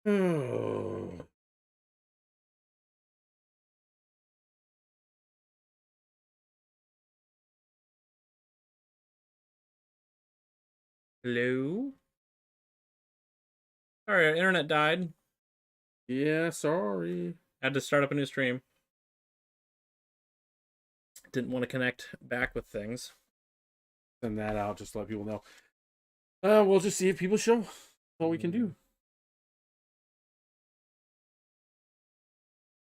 Oh. Hello? Alright, internet died. Yeah, sorry. Had to start up a new stream. Didn't want to connect back with things. Send that out just to let people know. We'll just see if people show. That's all we can do.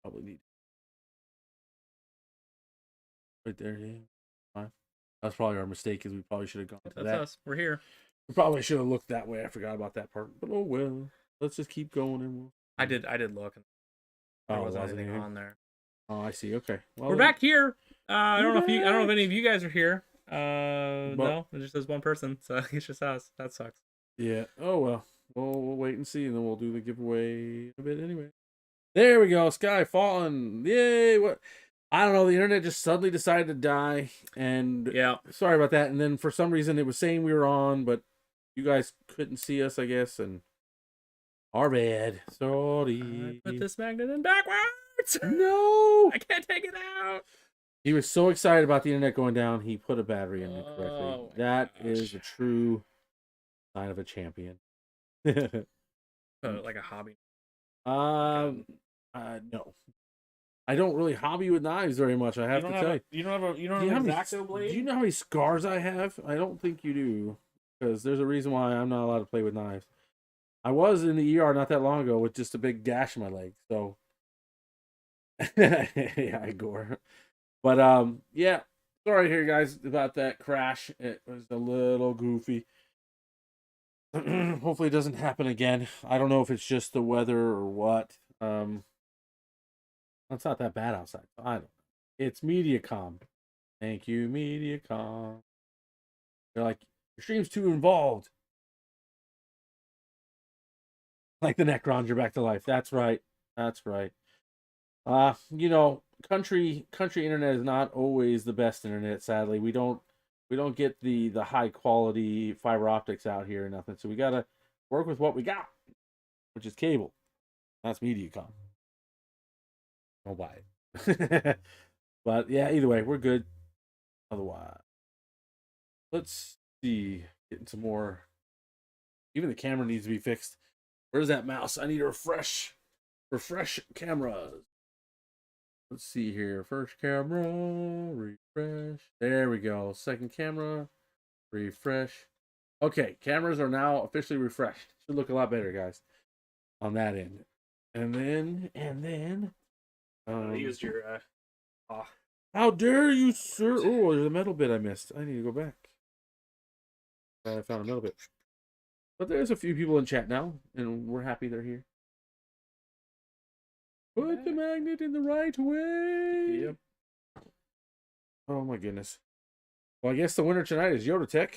Probably need right there. Yeah, fine. That's probably our mistake. Is we probably should have gone to That's that. us. We're here. We probably should have looked that way. I forgot about that part. But oh well. Let's just keep going and we'll. I did look. There Oh, wasn't wasn't anything anything? on there. Oh, I see. Okay. Well, We're back here. I don't know if back. any of you guys are here. But, no, it just says one person, so it's just us. That sucks. yeah. Oh well. We'll wait and see, and then we'll do the giveaway a bit anyway. There we go. Sky falling. Yay! What? I don't know. The internet just suddenly decided to die, and Yeah. sorry about that. And then for some reason, it was saying we were on, but you guys couldn't see us, I guess, and our bad. Sorry. I put this magnet in backwards. No, I can't take it out. he was so excited about the internet going down, he put a battery in incorrectly. Oh, That is a true sign of a champion. Like a hobby. No. I don't really hobby with knives very much. I have to tell you. You don't have an X-Acto blade? Do you know how many scars I have? I don't think you do, because there's a reason why I'm not allowed to play with knives. I was in the ER not that long ago with just a big gash in my leg. So, yeah, gore. But yeah. Sorry here, guys, about that crash. It was a little goofy. Hopefully, it doesn't happen again. I don't know if it's just the weather or what. It's not that bad outside. I don't know. It's MediaCom. Thank you, MediaCom. They're like, your stream's too involved. Like the Necrons, you're back to life. That's right. That's right. Country internet is not always the best internet, sadly. We don't get the high quality fiber optics out here or nothing. So we gotta work with what we got, which is cable. That's MediaCom. Don't buy it. But yeah, either way, we're good. Otherwise, let's see. Getting some more. Even the camera needs to be fixed. Where's that mouse? I need to refresh cameras. Let's see here. First camera, refresh. There we go. Second camera, refresh. Okay, cameras are now officially refreshed. Should look a lot better, guys, on that end. And then. I used your. How dare you, sir? Oh, there's a metal bit I missed. I need to go back. I found a metal bit. But there's a few people in chat now, and we're happy they're here. Put the magnet in the right way. Yep. Oh my goodness. Well, I guess the winner tonight is Yoda Tech.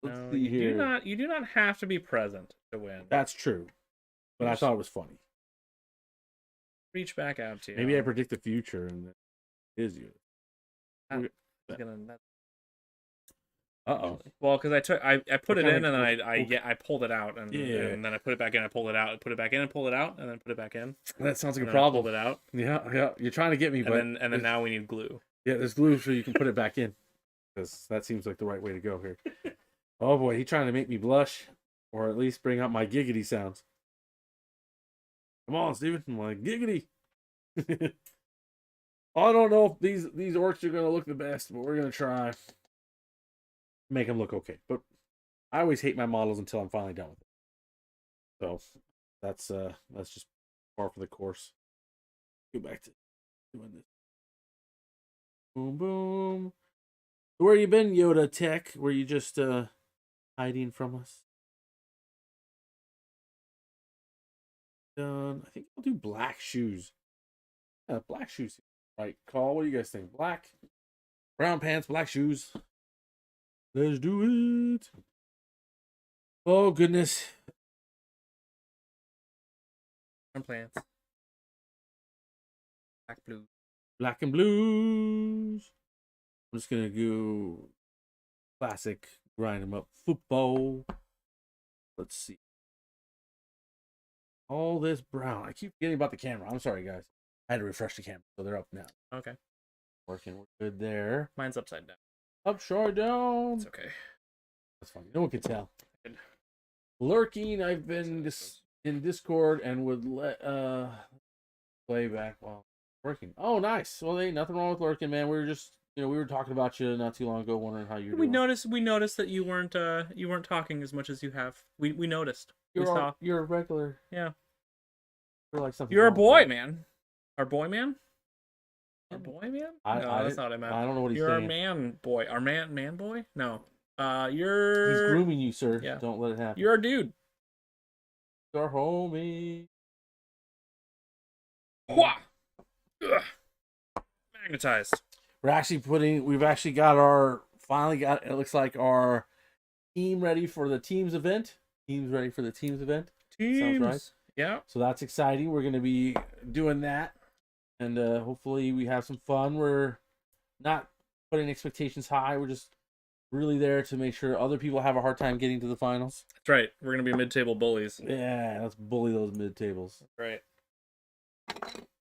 Let's see here. You do not have to be present to win. That's true. But I thought it was funny. Reach back out to you. Maybe I predict the future and it is you. Uh-oh. Well, because I put it in and then I pulled it out and then I put it back in. I pulled it out. Put it back in and pulled it out and then put it back in. That sounds like a problem. Pulled it out. Yeah. You're trying to get me, and then now we need glue. Yeah, there's glue so you can put it back in, because that seems like the right way to go here. Oh boy, he's trying to make me blush, or at least bring out my giggity sounds. Come on, Steven. I'm like, giggity. I don't know if these orcs are gonna look the best, but we're gonna try. Make them look okay. But I always hate my models until I'm finally done with it. So that's just par for the course. Go back to doing this. Boom boom. Where you been, Yoda Tech? Were you just hiding from us? Done. I think I'll do black shoes. Yeah, black shoes. Right, call. What do you guys think? Black, brown pants, black shoes. Let's do it. Oh goodness. Brown pants. Black blue. Black and blues. I'm just gonna go classic grind them up football. Let's see. All this brown. I keep forgetting about the camera. I'm sorry, guys. I had to refresh the camera, so they're up now. Okay. Working. We're good there. Mine's upside down. Upside down. It's okay. That's fine. No one can tell. Good. Lurking. I've been in Discord and would let play back while working. Oh, nice. Well, ain't nothing wrong with lurking, man. We were just, we were talking about you not too long ago, wondering how you're doing. We noticed that you weren't talking as much as you have. We noticed. You're a regular. Yeah. You're like something. You're a boy, man. Our boy, man. Our boy, man. No, that's not what I meant. I don't know what he's saying. saying. You're our man boy. Our man boy. No. He's grooming you, sir. Yeah. Don't let it happen. You're a dude. Our homie. Magnetized. We've actually got it looks like our team ready for the teams event. Teams ready for the teams event. Teams. Sounds right. Yeah. So that's exciting. We're going to be doing that. And hopefully we have some fun. We're not putting expectations high. We're just really there to make sure other people have a hard time getting to the finals. That's right. We're going to be mid-table bullies. Yeah, let's bully those mid-tables. Right.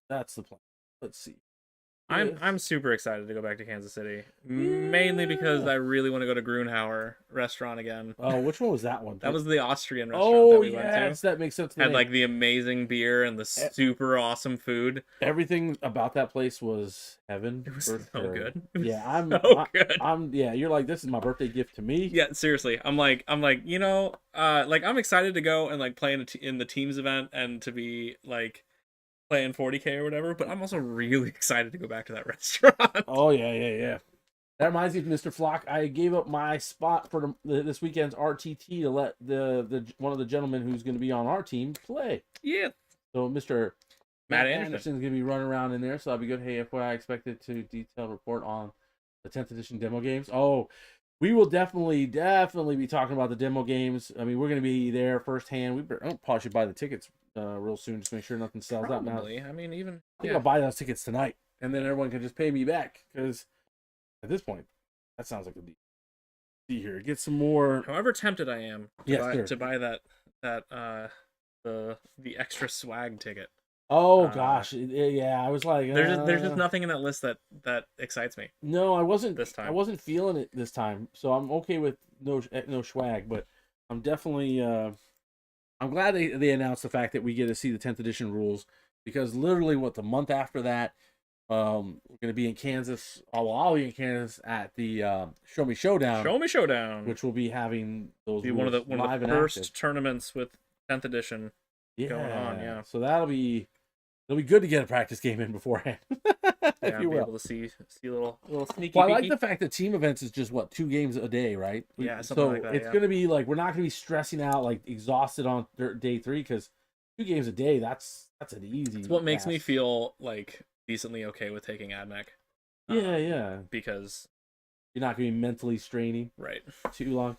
That's the plan. Let's see. I'm super excited to go back to Kansas City, mainly because I really want to go to Grunhauer restaurant again. Oh, which one was that one? That was the Austrian restaurant that we went to. That makes sense. Had like the amazing beer and the super awesome food. Everything about that place was heaven. It was so good. Yeah, good. You're like, this is my birthday gift to me. Yeah, seriously. I'm like, I'm excited to go and like play in the teams event and to be like playing 40K or whatever, but I'm also really excited to go back to that restaurant. Oh yeah. That reminds me of Mr. Flock. I gave up my spot for this weekend's RTT to let the one of the gentlemen who's going to be on our team play. Yeah. So Mr. Matt Anderson's going to be running around in there, so that'll be good. Hey, FYI, I expected to detailed report on the 10th edition demo games. Oh, we will definitely be talking about the demo games. I mean, we're going to be there firsthand. I'll probably should buy the tickets real soon, just make sure nothing sells out now. I mean, even I think I'll buy those tickets tonight, and then everyone can just pay me back, because at this point, that sounds like a deal. See here, get some more. However tempted I am to buy that the extra swag ticket. Oh gosh, yeah, I was like, there's just nothing in that list that excites me. No, I wasn't this time. I wasn't feeling it this time, so I'm okay with no swag, but I'm definitely I'm glad they announced the fact that we get to see the 10th edition rules, because literally the month after that, we're going to be in Kansas. I'll be in Kansas at the Show Me Showdown, which will be having those one of the first tournaments with 10th edition going on. Yeah, so it'll be good to get a practice game in beforehand. If you will, able to see a little sneaky. Well, I like the fact that team events is just 2 games a day, right? Yeah, something like that. It's gonna be like, we're not gonna be stressing out, like exhausted on day 3, because 2 games a day, that's an easy. It's what makes me feel like decently okay with taking AdMech. Yeah, because you're not gonna be mentally straining right too long.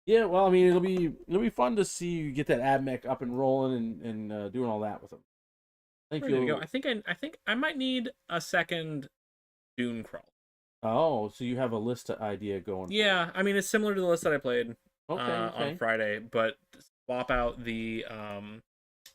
Yeah, well, I mean, it'll be fun to see you get that AdMech up and rolling and doing all that with them. I think I might need a second Dune crawl. Oh, so you have a list idea going? Yeah, I mean, it's similar to the list that I played on Friday, but swap out the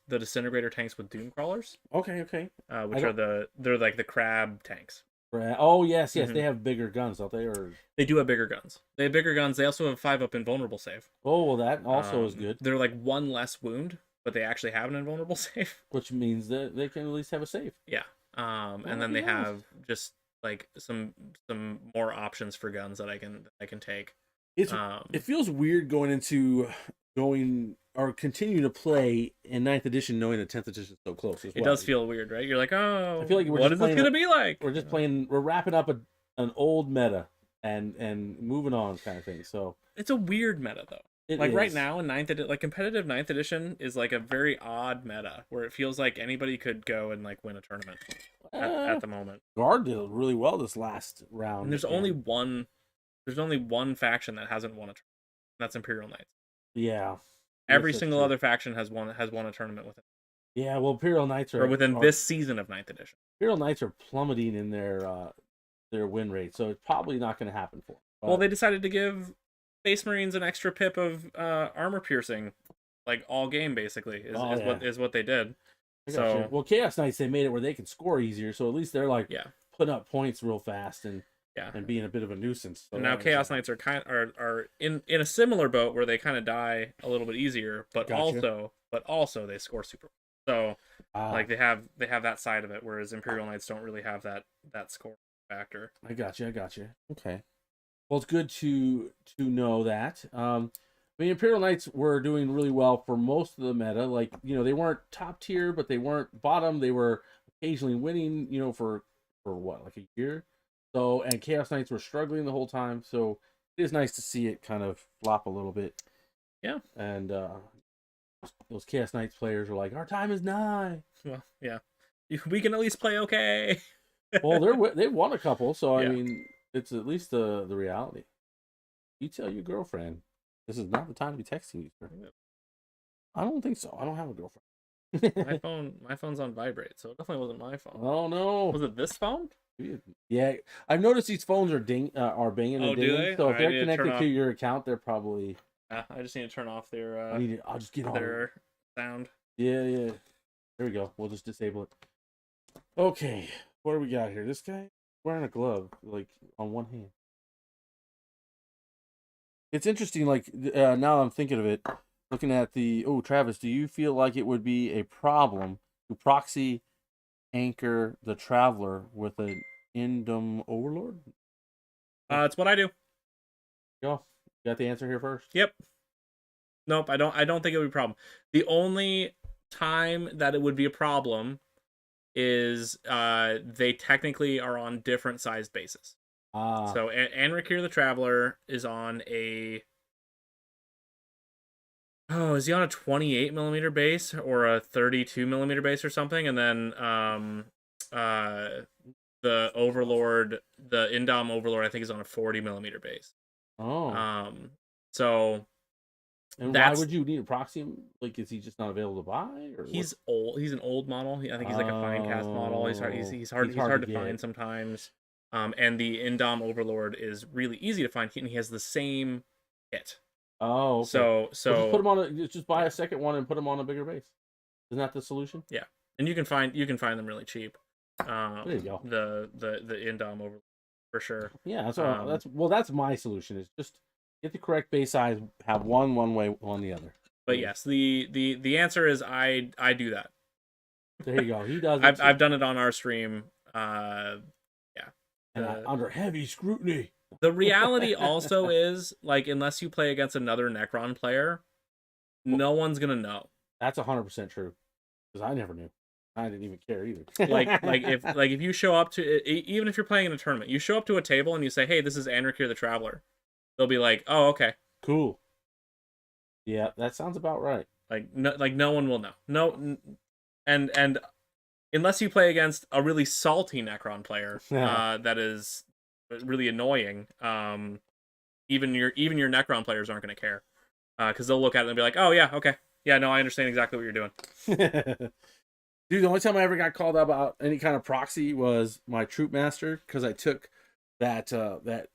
disintegrator tanks with Dune crawlers. Okay. Which they're like the crab tanks. Oh yes, they have bigger guns, don't they? Or they do have bigger guns. They have bigger guns. They also have 5-up invulnerable save. Oh well, that also is good. They're like 1 less wound, but they actually have an invulnerable save, which means that they can at least have a save. Yeah. And then they have just like some more options for guns that I can take. It feels weird going or continue to play in 9th edition knowing that 10th edition is so close as well. It does feel weird, right? You're like, oh, I feel like what is this going to be like? We're wrapping up an old meta and moving on kind of thing. So it's a weird meta though. Right now in 9th edition, like competitive 9th edition is like a very odd meta where it feels like anybody could go and like win a tournament at the moment. Guard did really well this last round. And there's only one faction that hasn't won a tournament. That's Imperial Knights. Yeah. Every single other faction has won a tournament with it. Yeah, well, Imperial Knights are within this season of 9th edition. Imperial Knights are plummeting in their win rate, so it's probably not going to happen for them. Well, they decided to give Space Marines an extra pip of armor piercing like all game basically is, Oh, yeah. is what they did. I got you. So Well, Chaos Knights, they made it where they can score easier, so at least they're like yeah, putting up points real fast and yeah. being a bit of a nuisance. So And now Chaos Knights are are in a similar boat where they kind of die a little bit easier, but Gotcha. also they score super. So Ah, like they have that side of it, whereas Imperial Knights don't really have that score factor. I got you. I got you. Okay. Well, it's good to know that. I mean, Imperial Knights were doing really well for most of the meta. Like, they weren't top tier, but they weren't bottom. They were occasionally winning. For what, like a year. So, and Chaos Knights were struggling the whole time. So it is nice to see it kind of flop a little bit. Yeah. And those Chaos Knights players are like, our time is nigh. Well, yeah. We can at least play okay. Well, they've won a couple, so I Yeah. mean, it's at least the reality. You tell your girlfriend this is not the time to be texting you, sir. I don't think so. I don't have a girlfriend. My phone's on vibrate, so it definitely wasn't my phone. Oh no. Was it this phone? Yeah, I've noticed these phones are are banging Oh, and do dinging. they? So if Alright, I they're need to turn connected to off- your account, they're probably. I just need to turn off their I'll just get on. their sound. Yeah. There we go. We'll just disable it. Okay, what do we got here? This guy wearing a glove, like on one hand. It's interesting. Like now, I'm thinking of it. Looking at Travis, do you feel like it would be a problem to proxy anchor the Traveler with an Indom Overlord? It's what I do. Go. You got the answer here first? Yep. Nope, I don't think it would be a problem. The only time that it would be a problem is they technically are on different sized bases. So Anrakir the Traveler is on a is he on a 28 millimeter base or a 32 millimeter base or something? And then the Overlord, the Indom Overlord, I think is on a 40 millimeter base. Oh. So And why would you need a proxy him? Like, is he just not available to buy? Or he's old. He's an old model. I think he's like a fine cast model. He's hard to find sometimes. And the Indom Overlord is really easy to find, and he has the same kit. Oh, okay. So just put him on just buy a second one and put him on a bigger base. Isn't that the solution? Yeah, and you can find them really cheap. There you go. The Indom Overlord for sure. Yeah, that's my solution is just get the correct base size, have one way, one the other. But yes, the answer is I do that. There you go. He does. I've done it on our stream. And under heavy scrutiny. The reality also is, like, unless you play against another Necron player, no one's gonna know. That's 100% true. Because I never knew. I didn't even care either. if you show up to, even if you're playing in a tournament, you show up to a table and you say, "Hey, this is Anrakir the Traveler," they'll be like, "Oh, okay, cool." Yeah, that sounds about right. No one will know. No, and unless you play against a really salty Necron player, that is really annoying. Even your Necron players aren't going to care, because they'll look at it and be like, "Oh yeah, okay, yeah, no, I understand exactly what you're doing." Dude, the only time I ever got called out about any kind of proxy was my Troop Master, because I took that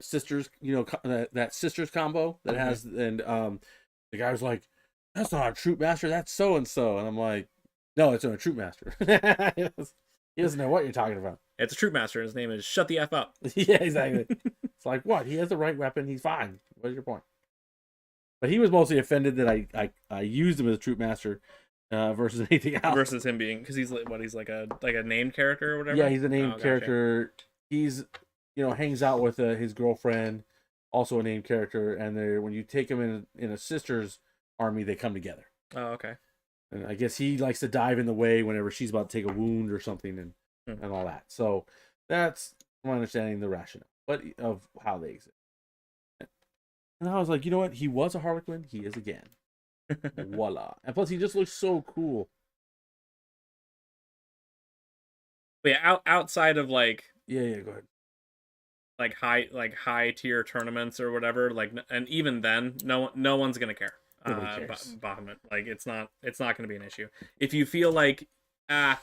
sisters, that sisters combo that has, and the guy was like, "That's not a Troop Master, that's so and so," and I'm like, "No, it's not a Troop Master." He doesn't know what you're talking about. It's a Troop Master. His name is Shut the F Up. Yeah, exactly. It's like, what? He has the right weapon. He's fine. What's your point? But he was mostly offended that I used him as a Troop Master versus anything else. Versus him being, because he's like a named character or whatever. Yeah, he's a named character. He's hangs out with his girlfriend, also a named character, and when you take him in a sister's army, they come together. Oh, okay. And I guess he likes to dive in the way whenever she's about to take a wound or something, and all that. So that's my understanding the rationale, but of how they exist. And I was like, you know what? He was a Harlequin. He is again. Voila! And plus, he just looks so cool. But yeah, outside of yeah, go ahead. Like high tier tournaments or whatever, and even then, no one's gonna care. Bottom it. Like it's not gonna be an issue. If you feel like I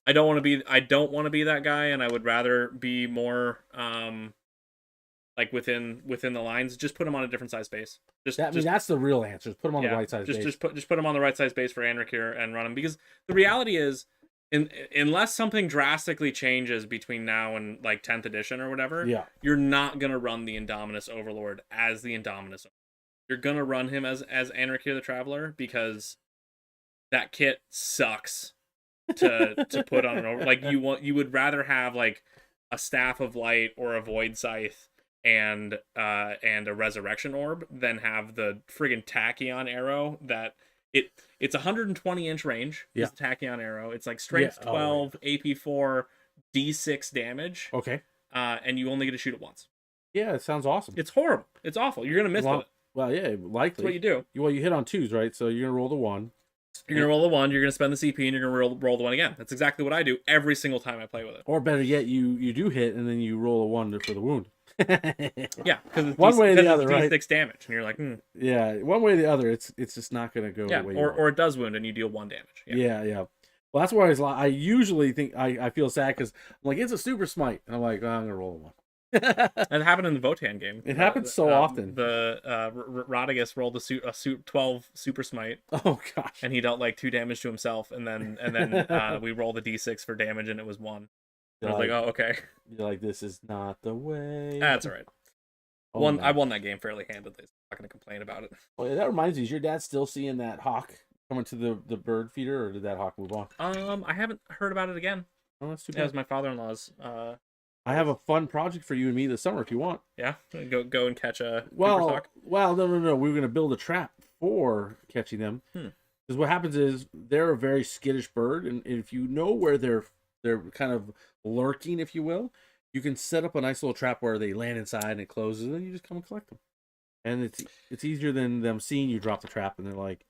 don't want to be that guy, and I would rather be more like within the lines, just put him on a different size base. I mean, that's the real answer. Put him on the right size base. Just put him on the right size base for Anric here and run him, because the reality is, unless something drastically changes between now and like 10th edition or whatever, yeah, you're not gonna run the Indominus Overlord as the Indominus. You're gonna run him as Anric here the Traveler, because that kit sucks to put on an over. Like you would rather have like a Staff of Light or a Void Scythe and a Resurrection Orb than have the friggin' Tachyon arrow that it's 120-inch range. Yeah. It's a Tachyon arrow. It's like strength 12, AP 4, D6 damage. Okay. And you only get to shoot it once. Yeah, it sounds awesome. It's horrible. It's awful. You're gonna miss with it. Well, yeah, likely. That's what you do. Well, you hit on 2s, right? So you're gonna roll the 1. You're gonna roll the 1. You're gonna spend the CP, and you're gonna roll the 1 again. That's exactly what I do every single time I play with it. Or better yet, you do hit, and then you roll a 1 for the wound. Yeah, because one way or the other, right? D6 damage, and you're like, Yeah, one way or the other, it's just not gonna go. Yeah, the way or it does wound, and you deal 1 damage. Yeah. Well, that's why I usually think I feel sad, because I'm like, it's a super smite, and I'm like, oh, I'm gonna roll a 1. It happened in the Votan game. It happens so often. The Rodigus rolled a suit 12 super smite. Oh gosh! And he dealt like 2 damage to himself, and then we rolled a d6 for damage, and it was 1. I was like, oh, okay. You're like, this is not the way. That's all right. I won that game fairly handedly. So I'm not gonna complain about it. Oh, yeah, that reminds me. Is your dad still seeing that hawk coming to the bird feeder, or did that hawk move on? I haven't heard about it again. Oh, that's too bad. Yeah, it was my father-in-law's. I have a fun project for you and me this summer if you want. Yeah, go and catch a well, no. We were gonna build a trap for catching them. Because what happens is they're a very skittish bird, and if you know where they're kind of lurking, if you will, you can set up a nice little trap where they land inside and it closes, and you just come and collect them. And it's easier than them seeing you drop the trap and they're like,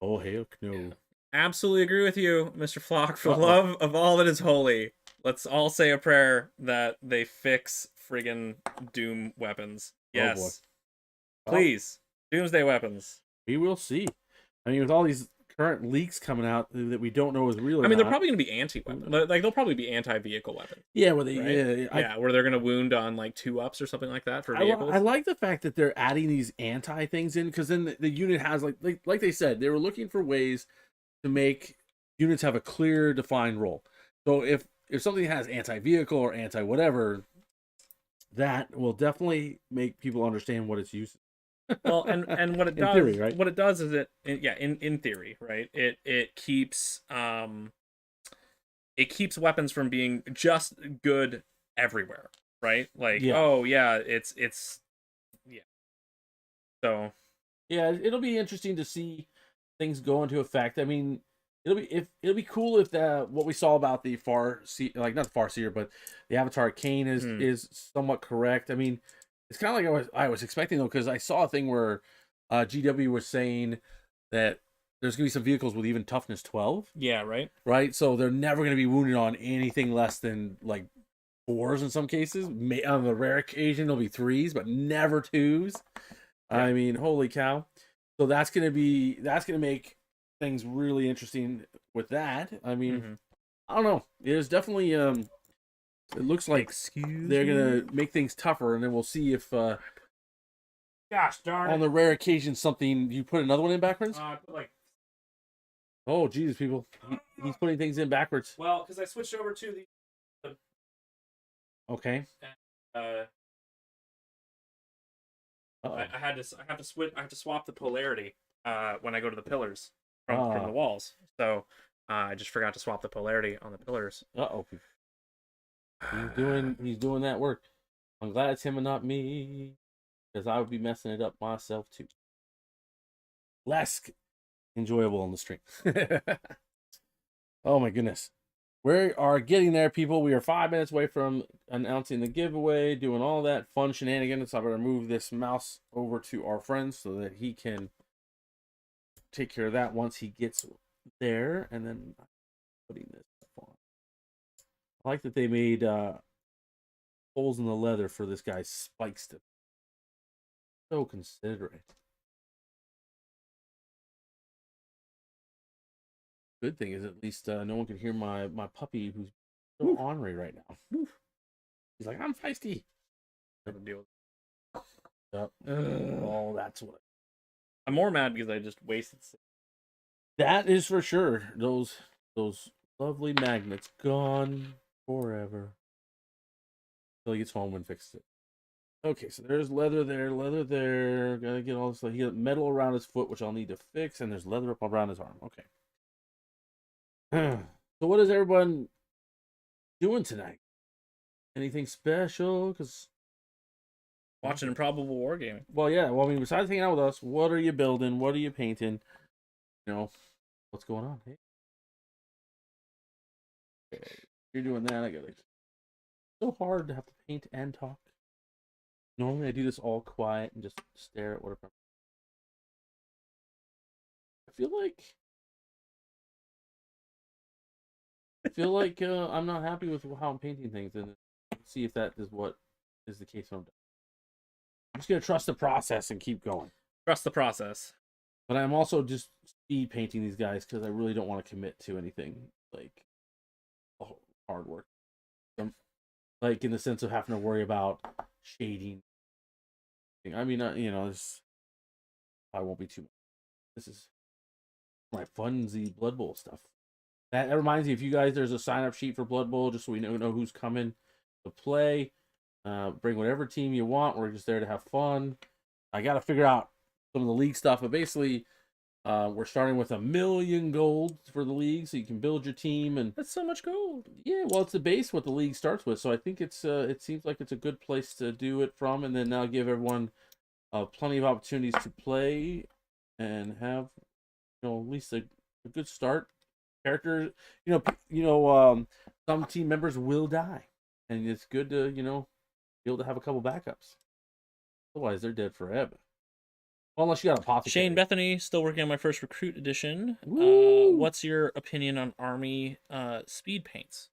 oh heck no. Yeah. Absolutely agree with you, Mr. Flock. For the love of all that is holy, let's all say a prayer that they fix friggin' Doom weapons. Yes. Oh, please. Doomsday weapons. We will see. I mean, with all these current leaks coming out that we don't know is real or not. I mean, they're probably going to be anti-weapon. Like, they'll probably be anti-vehicle weapons. Yeah, where they're going to wound on, like, 2-ups or something like that for vehicles. I like the fact that they're adding these anti-things in, because then the unit has, like they said, they were looking for ways to make units have a clear, defined role. So if something has anti-vehicle or anti-whatever, that will definitely make people understand what its use is. Well, and what it does, in theory, right? What it does is in theory, right? It keeps weapons from being just good everywhere, right? Like, it's So yeah, it'll be interesting to see things go into effect. I mean, it'll be cool if what we saw about the not the Farseer, but the Avatar Kane is somewhat correct. I mean, it's kind of like I was expecting, though, because I saw a thing where GW was saying that there's gonna be some vehicles with even toughness 12. Yeah, right. Right, so they're never gonna be wounded on anything less than like 4s in some cases. On the rare occasion, there'll be 3s, but never 2s. Yeah. I mean, holy cow! So that's gonna make things really interesting with that. I mean, I don't know. There's definitely it looks like they're gonna make things tougher, and then we'll see if gosh darn it, on the rare occasion something you put another one in backwards. Like, oh Jesus, people, he's putting things in backwards. Well, because I switched over to the okay. I have to swap the polarity when I go to the pillars from the walls. So I just forgot to swap the polarity on the pillars. He's doing that work. I'm glad it's him and not me, because I would be messing it up myself too. Less enjoyable on the stream. Oh my goodness. We are getting there, people. We are 5 minutes away from announcing the giveaway, doing all that fun shenanigans. So I better move this mouse over to our friend so that he can take care of that once he gets there. And then putting this on. I like that they made holes in the leather for this guy's spikes. So considerate. Good thing is at least no one can hear my puppy, who's so ornery right now. He's like, I'm feisty. Never deal with Yep. Ugh. Oh, that's what. I'm more mad because I just wasted. That is for sure. Those lovely magnets gone forever. Until he gets home and fixes it. Okay, so there's leather there, leather there. Gotta get all this. He got metal around his foot, which I'll need to fix, and there's leather up around his arm. Okay. So what is everyone doing tonight? Anything special? Because Watching Improbable Wargaming. well, yeah. Well, I mean, besides hanging out with us, what are you building? What are you painting? You know, what's going on? Hey, okay. You're doing that. I gotta. It's so hard to have to paint and talk. Normally, I do this all quiet and just stare at whatever. I feel like I'm not happy with how I'm painting things, and see if that is what is the case. I'm just gonna trust the process and keep going. Trust the process. But I'm also just speed painting these guys because I really don't want to commit to anything like hard work. Like in the sense of having to worry about shading. I mean, this I won't be too much. This is my funsy Blood Bowl stuff. That reminds me, if you guys, there's a sign up sheet for Blood Bowl, just so we know who's coming to play. Bring whatever team you want. We're just there to have fun. I got to figure out some of the league stuff, but basically, we're starting with 1,000,000 gold for the league, so you can build your team. And that's so much gold. Yeah, well, it's the base what the league starts with, so I think it's it seems like it's a good place to do it from, and then now give everyone plenty of opportunities to play and have at least a good start. Characters, some team members will die, and it's good to be able to have a couple backups. Otherwise, they're dead forever. Well, unless you got a Apothecary. Shane Bethany, still working on my first recruit edition. What's your opinion on army speed paints?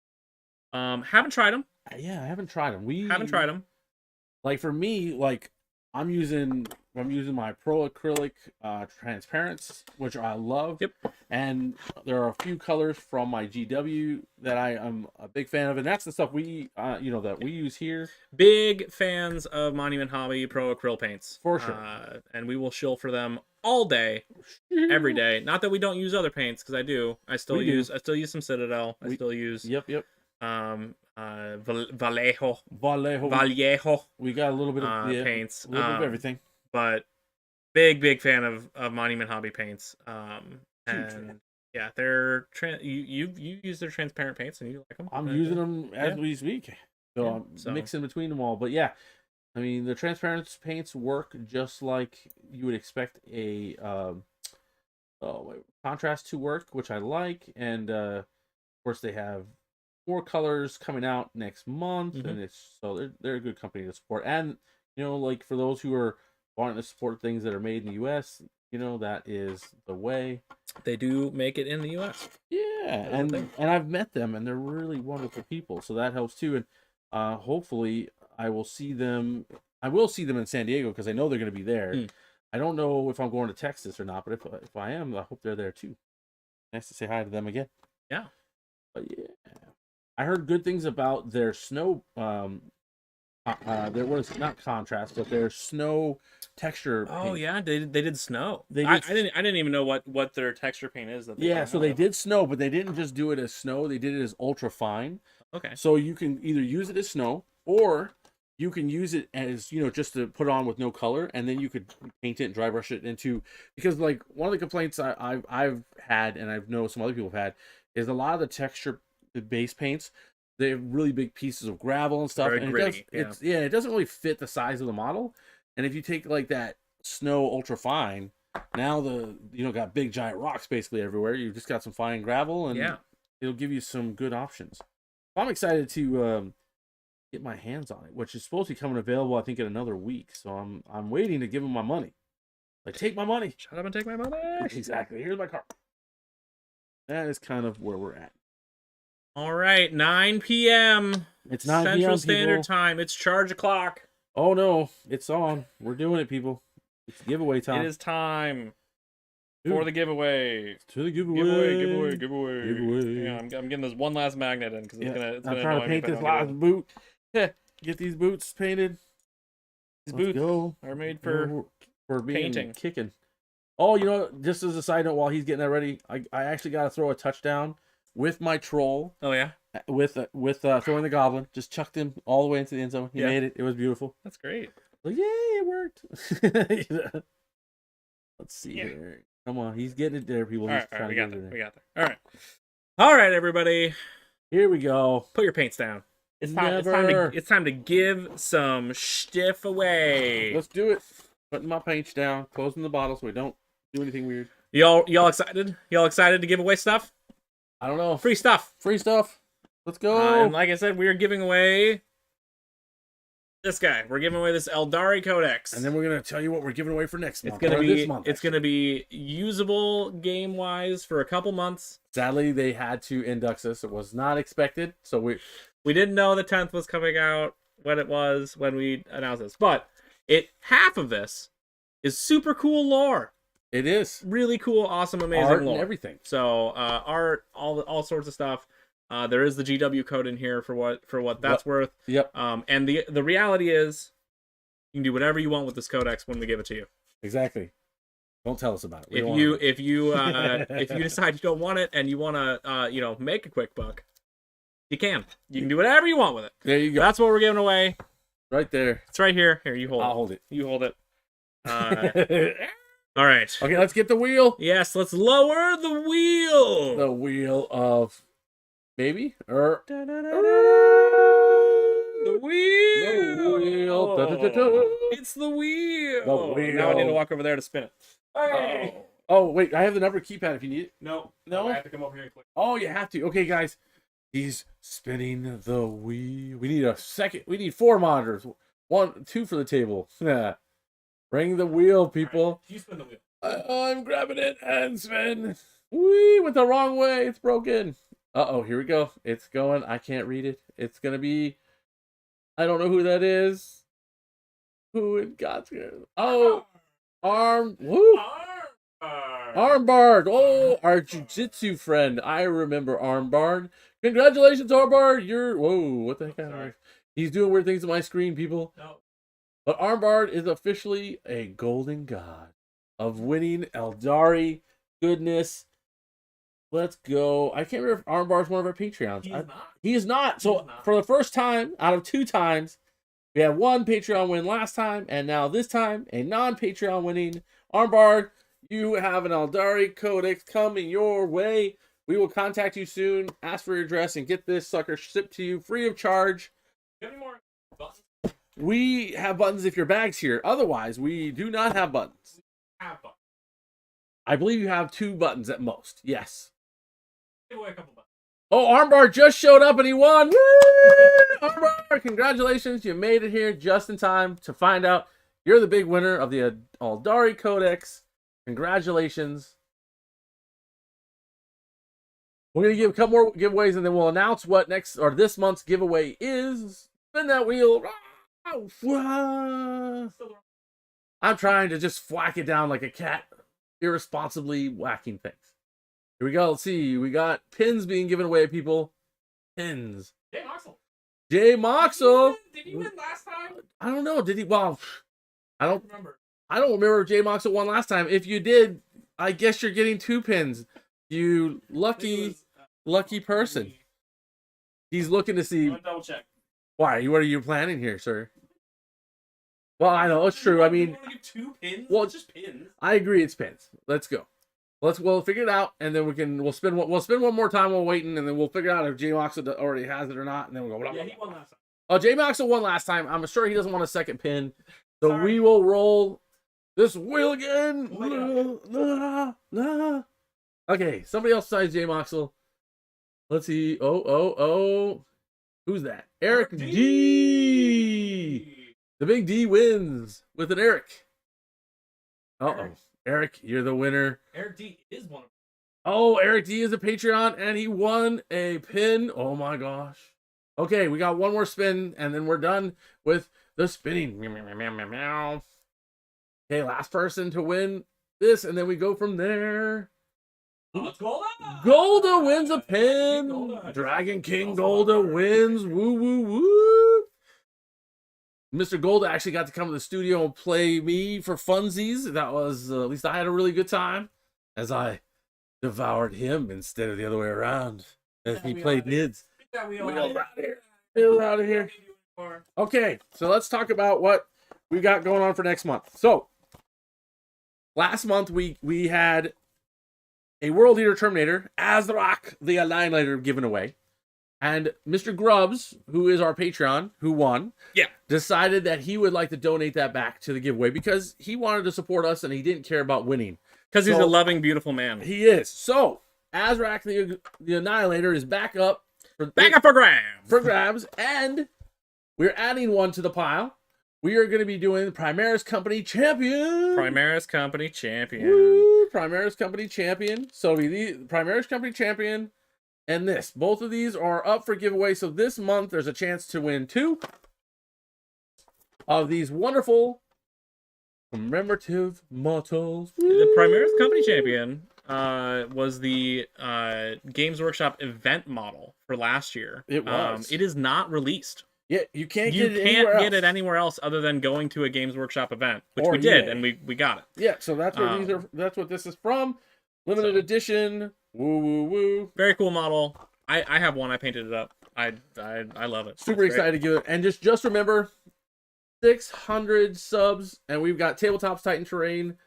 Haven't tried them. Yeah, I haven't tried them. Haven't tried them. Like for me, like I'm using my Pro Acrylic transparents, which I love. Yep. And there are a few colors from my GW that I am a big fan of, and that's the stuff we that we use here. Big fans of Monument Hobby Pro Acryl paints for sure, and we will shill for them all day, every day. Not that we don't use other paints, because I do. I still use some Citadel. I still use Vallejo. We got a little bit of paints, a little bit of everything. But big fan of Monument Hobby paints. And yeah, they're you use their transparent paints and you like them. I'm using them as we speak, so I'm mixing between them all. But yeah, I mean the transparent paints work just like you would expect a contrast to work, which I like, and of course they have more colors coming out next month, and they're a good company to support. And like for those who are wanting to support things that are made in the U.S., that is the way. They do make it in the U.S. Yeah, and I've met them, and they're really wonderful people, so that helps too. And hopefully, I will see them. I will see them in San Diego because I know they're going to be there. I don't know if I'm going to Texas or not, but if I am, I hope they're there too. Nice to say hi to them again. Yeah, but yeah, I heard good things about their snow. There was not contrast, but their snow texture. Oh yeah, they did snow. I didn't even know what their texture paint is. So they did snow, but they didn't just do it as snow. They did it as ultra fine. Okay. So you can either use it as snow, or you can use it as just to put on with no color, and then you could paint it and dry brush it into. Because like one of the complaints I've had, and I know some other people have had, is a lot of the texture, the base paints. They have really big pieces of gravel and stuff. Very gritty, it doesn't really fit the size of the model. And if you take like that snow ultra fine, now got big giant rocks basically everywhere. You've just got some fine gravel, and it'll give you some good options. I'm excited to get my hands on it, which is supposed to be coming available I think in another week. So I'm waiting to give them my money. Like, take my money. Shut up and take my money. Exactly. Here's my card. That is kind of where we're at. All right, 9 p.m. It's 9 p.m. Central Standard Time. It's charge o'clock. Oh no, it's on. We're doing it, people. It's giveaway time. It is time for the giveaway. To the giveaway. Giveaway. Yeah, I'm getting this one last magnet in because it's gonna. I'm trying to paint this last boot. Get these boots painted. These Let's boots go. are made for being painting. kicking. Oh, you know, just as a side note, while he's getting that ready, I actually got to throw a touchdown with my troll. Oh yeah, With throwing the goblin, just chucked him all the way into the end zone. He made it. It was beautiful. that's great. Like, yay, it worked. Let's see here. Come on, he's getting it there, people. All He's right, trying we to got get there. it We there. got there. All right, everybody. Here we go. Put your paints down. It's time. Never. It's time to give some stiff away. Let's do it. Putting my paints down, closing the bottle so we don't do anything weird. Y'all excited? Y'all excited to give away stuff? I don't know. Free stuff. Free stuff. Let's go. And like I said, we are giving away this guy. We're giving away this Eldari Codex. And then we're gonna tell you what we're giving away for next month. It's gonna be usable game wise for a couple months. Sadly, they had to induct us. It was not expected, so we didn't know the 10th was coming out when we announced this. But half of this is super cool lore. It is really cool, awesome, amazing art lore. And everything. So art, all sorts of stuff. There is the GW code in here for what that's worth. Yep. And the reality is, you can do whatever you want with this codex when we give it to you. Exactly. Don't tell us about it. If you decide you don't want it and you want to make a quick buck, you can. You can do whatever you want with it. There you go. That's what we're giving away. Right there. It's right here. Here, you hold it. I'll hold it. You hold it. All right. Okay, let's get the wheel. Yes, let's lower the wheel. The wheel of maybe or the wheel. The wheel. Da, da, da, da. It's the wheel. The wheel. Now I need to walk over there to spin it. Hey. Oh wait, I have the number keypad if you need it. No. I have to come over here and click. Oh, you have to. Okay, guys. He's spinning the wheel. We need a second. We need 4 monitors. 2 for the table. Yeah. Bring the wheel, people. Right, you spin the wheel. I'm grabbing it and spin. Whee! Went the wrong way. It's broken. Uh-oh, here we go. It's going. I can't read it. It's going to be... I don't know who that is. Who in God's name? Oh! Woo! Armbard! Oh, our jiu-jitsu friend. I remember Armbard. Congratulations, Armbard! Whoa, what the heck? He's doing weird things on my screen, people. No. But Armbard is officially a golden god of winning Eldari goodness. Let's go. I can't remember if Armbard's one of our Patreons. He is not. So for the first time out of 2 times, we had 1 Patreon win last time, and now this time, a non-Patreon winning Armbard. You have an Eldari Codex coming your way. We will contact you soon, ask for your address, and get this sucker shipped to you free of charge. Do you have any more buttons? We have buttons if your bag's here. Otherwise, we do not have buttons. I believe you have 2 buttons at most. Yes. Give away a couple buttons. Oh, Armbar just showed up and he won. Woo! Armbar, congratulations. You made it here just in time to find out you're the big winner of the Eldari Codex. Congratulations. We're going to give a couple more giveaways and then we'll announce what this month's giveaway is. Spin that wheel. I'm trying to just whack it down like a cat, irresponsibly whacking things. Here we go. Let's see. We got pins being given away, people. Pins. Jay Moxel. Did he win last time? I don't know. Did he? Well, I don't remember. I don't remember if Jay Moxel won last time. If you did, I guess you're getting 2 pins. You lucky person. He's looking to see. Double check. Why? What are you planning here, sir? Well, I know it's true. I mean, you want to give 2 pins? Well, It's just pins. I agree. It's pins. Let's go. We'll figure it out, and then we'll spin one more time while waiting, and then we'll figure out if Jay Moxel already has it or not, and then we'll go. Yeah, he won last time. Oh, Jay Moxel won last time. I'm sure he doesn't want a second pin, so Sorry. we will roll this wheel again. Okay, somebody else besides Jay Moxel. Let's see. Oh. Who's that? Eric D. The big D wins with an Eric. Uh-oh. Eric, you're the winner. Eric D is one of them. Oh, Eric D is a Patreon, and he won a pin. Oh, my gosh. Okay, we got one more spin, and then we're done with the spinning. Meow, meow, meow, meow, meow. Okay, last person to win this, and then we go from there. Oh, it's Golda! Golda wins a pin. Golda. Dragon King Golda wins. Woo, woo, woo. Mr. Gold actually got to come to the studio and play me for funsies. That was, at least I had a really good time as I devoured him instead of the other way around. As he played Nids. Wheel out here. Wheel out of here. Okay, so let's talk about what we got going on for next month. So, last month we had a World Eater Terminator, Azrak the Annihilator, given away. And Mr. Grubbs, who is our Patreon, who won, decided that he would like to donate that back to the giveaway because he wanted to support us and he didn't care about winning. Because he's a loving, beautiful man. He is. So, Azrak the Annihilator is back up. For grabs! For grabs. And we're adding one to the pile. We are going to be doing Primaris Company Champion. Primaris Company Champion. Woo! Primaris Company Champion. So, the Primaris Company Champion and this. Both of these are up for giveaway. So, this month, there's a chance to win 2 of these wonderful commemorative models. The Primaris Company Champion was the Games Workshop event model for last year. It was. It is not released. Yeah, you can't get it anywhere else other than going to a Games Workshop event, which we did, and we got it. Yeah, so that's where these are. That's what this is from. Limited edition. Woo woo woo. Very cool model. I have one. I painted it up. I love it. Super excited to give it. And just remember, 600 subs, and we've got Tabletops Titan Terrain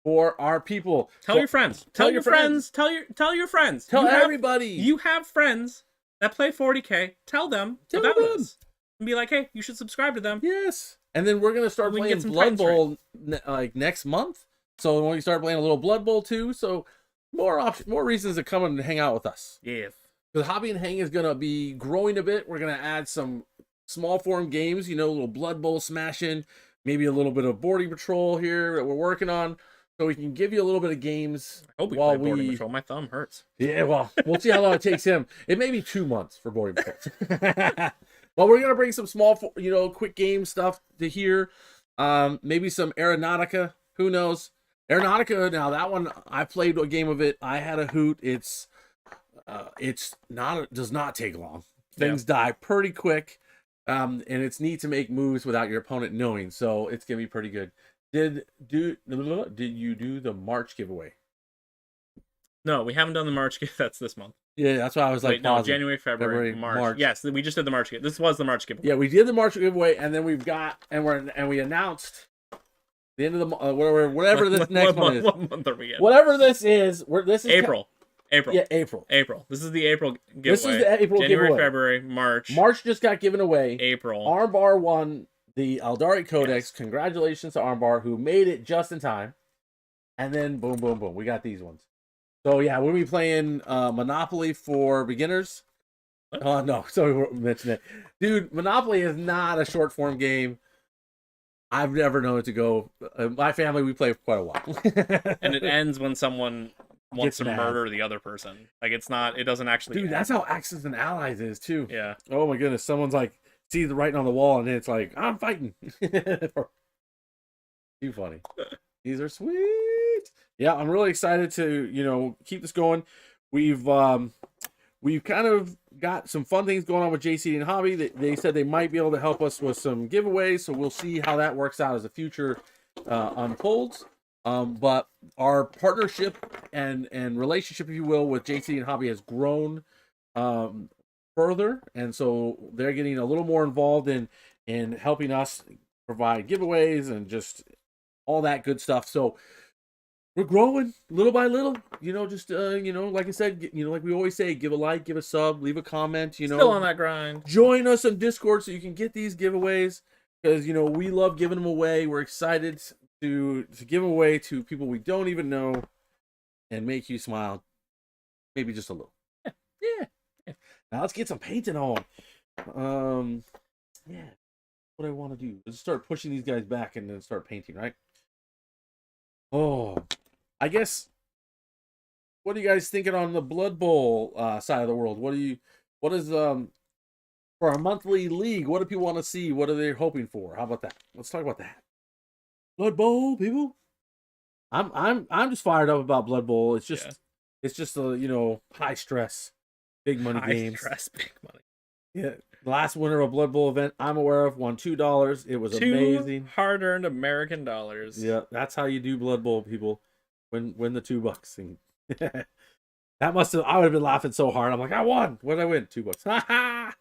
for our people. Tell your friends. Tell your friends. Tell your friends. Tell everybody. You have friends that play 40K. Tell them about us. And be like, hey, you should subscribe to them. Yes. And then we're gonna start playing Blood Bowl like next month. So when we start playing a little Blood Bowl too, so more reasons to come and hang out with us. Yes. Because Hobby and Hang is gonna be growing a bit. We're gonna add some small form games, a little Blood Bowl smashing, maybe a little bit of Boarding Patrol here that we're working on. So we can give you a little bit of games. I hope we play Boarding Patrol. My thumb hurts. Yeah, well, we'll see how long it takes him. It may be 2 months for Boarding Patrol. Well, we're gonna bring some small, quick game stuff to here. Maybe some Aeronautica. Who knows? Aeronautica. Now that one, I played a game of it. I had a hoot. It's does not take long. Things die pretty quick. And it's neat to make moves without your opponent knowing. So it's gonna be pretty good. Did you do the March giveaway? No, we haven't done the March giveaway. That's this month. Yeah, that's why I was like, wait, no, January, February, March. Yes, we just did the March giveaway. This was the March giveaway. Yeah, we did the March giveaway, and then we announced the end of the whatever this next one is. What month are we in? Whatever this is, this is April. Yeah, April. This is the April giveaway. This is the April January, giveaway. February, March. March just got given away. April. Armbar won the Aldari Codex. Yes. Congratulations to Armbar, who made it just in time. And then boom, boom, boom. We got these ones. So yeah, we'll be playing Monopoly for beginners. Oh no, sorry we mentioned it. Dude, Monopoly is not a short form game. I've never known it to go. My family, we play for quite a while. And it ends when someone wants to murder the other person. Like it doesn't actually Dude, that's how Axis and Allies is too. Yeah. Oh my goodness. Someone's like sees the writing on the wall and then it's like, I'm fighting. Too funny. These are sweet. Yeah, I'm really excited to, keep this going. We've kind of got some fun things going on with JCD and Hobby. They said they might be able to help us with some giveaways, so we'll see how that works out as the future unfolds. But our partnership and relationship, if you will, with JCD and Hobby has grown further, and so they're getting a little more involved in helping us provide giveaways and just all that good stuff. So we're growing little by little, like I said, like we always say, give a like, give a sub, leave a comment, Still on that grind. Join us on Discord so you can get these giveaways because, we love giving them away. We're excited to give away to people we don't even know and make you smile. Maybe just a little. Yeah. Now let's get some painting on. Yeah. What I want to do is start pushing these guys back and then start painting, right? Oh, I guess. What are you guys thinking on the Blood Bowl side of the world? What is for our monthly league? What do people want to see? What are they hoping for? How about that? Let's talk about that. Blood Bowl, people. I'm just fired up about Blood Bowl. It's just a high stress, big money games. High stress, big money. Yeah, the last winner of a Blood Bowl event I'm aware of won $2. It was Two amazing. hard-earned American dollars. Yeah, that's how you do Blood Bowl, people. Win the $2. And that must have. I would have been laughing so hard. I'm like, I won. What did I win? $2. Ha ha.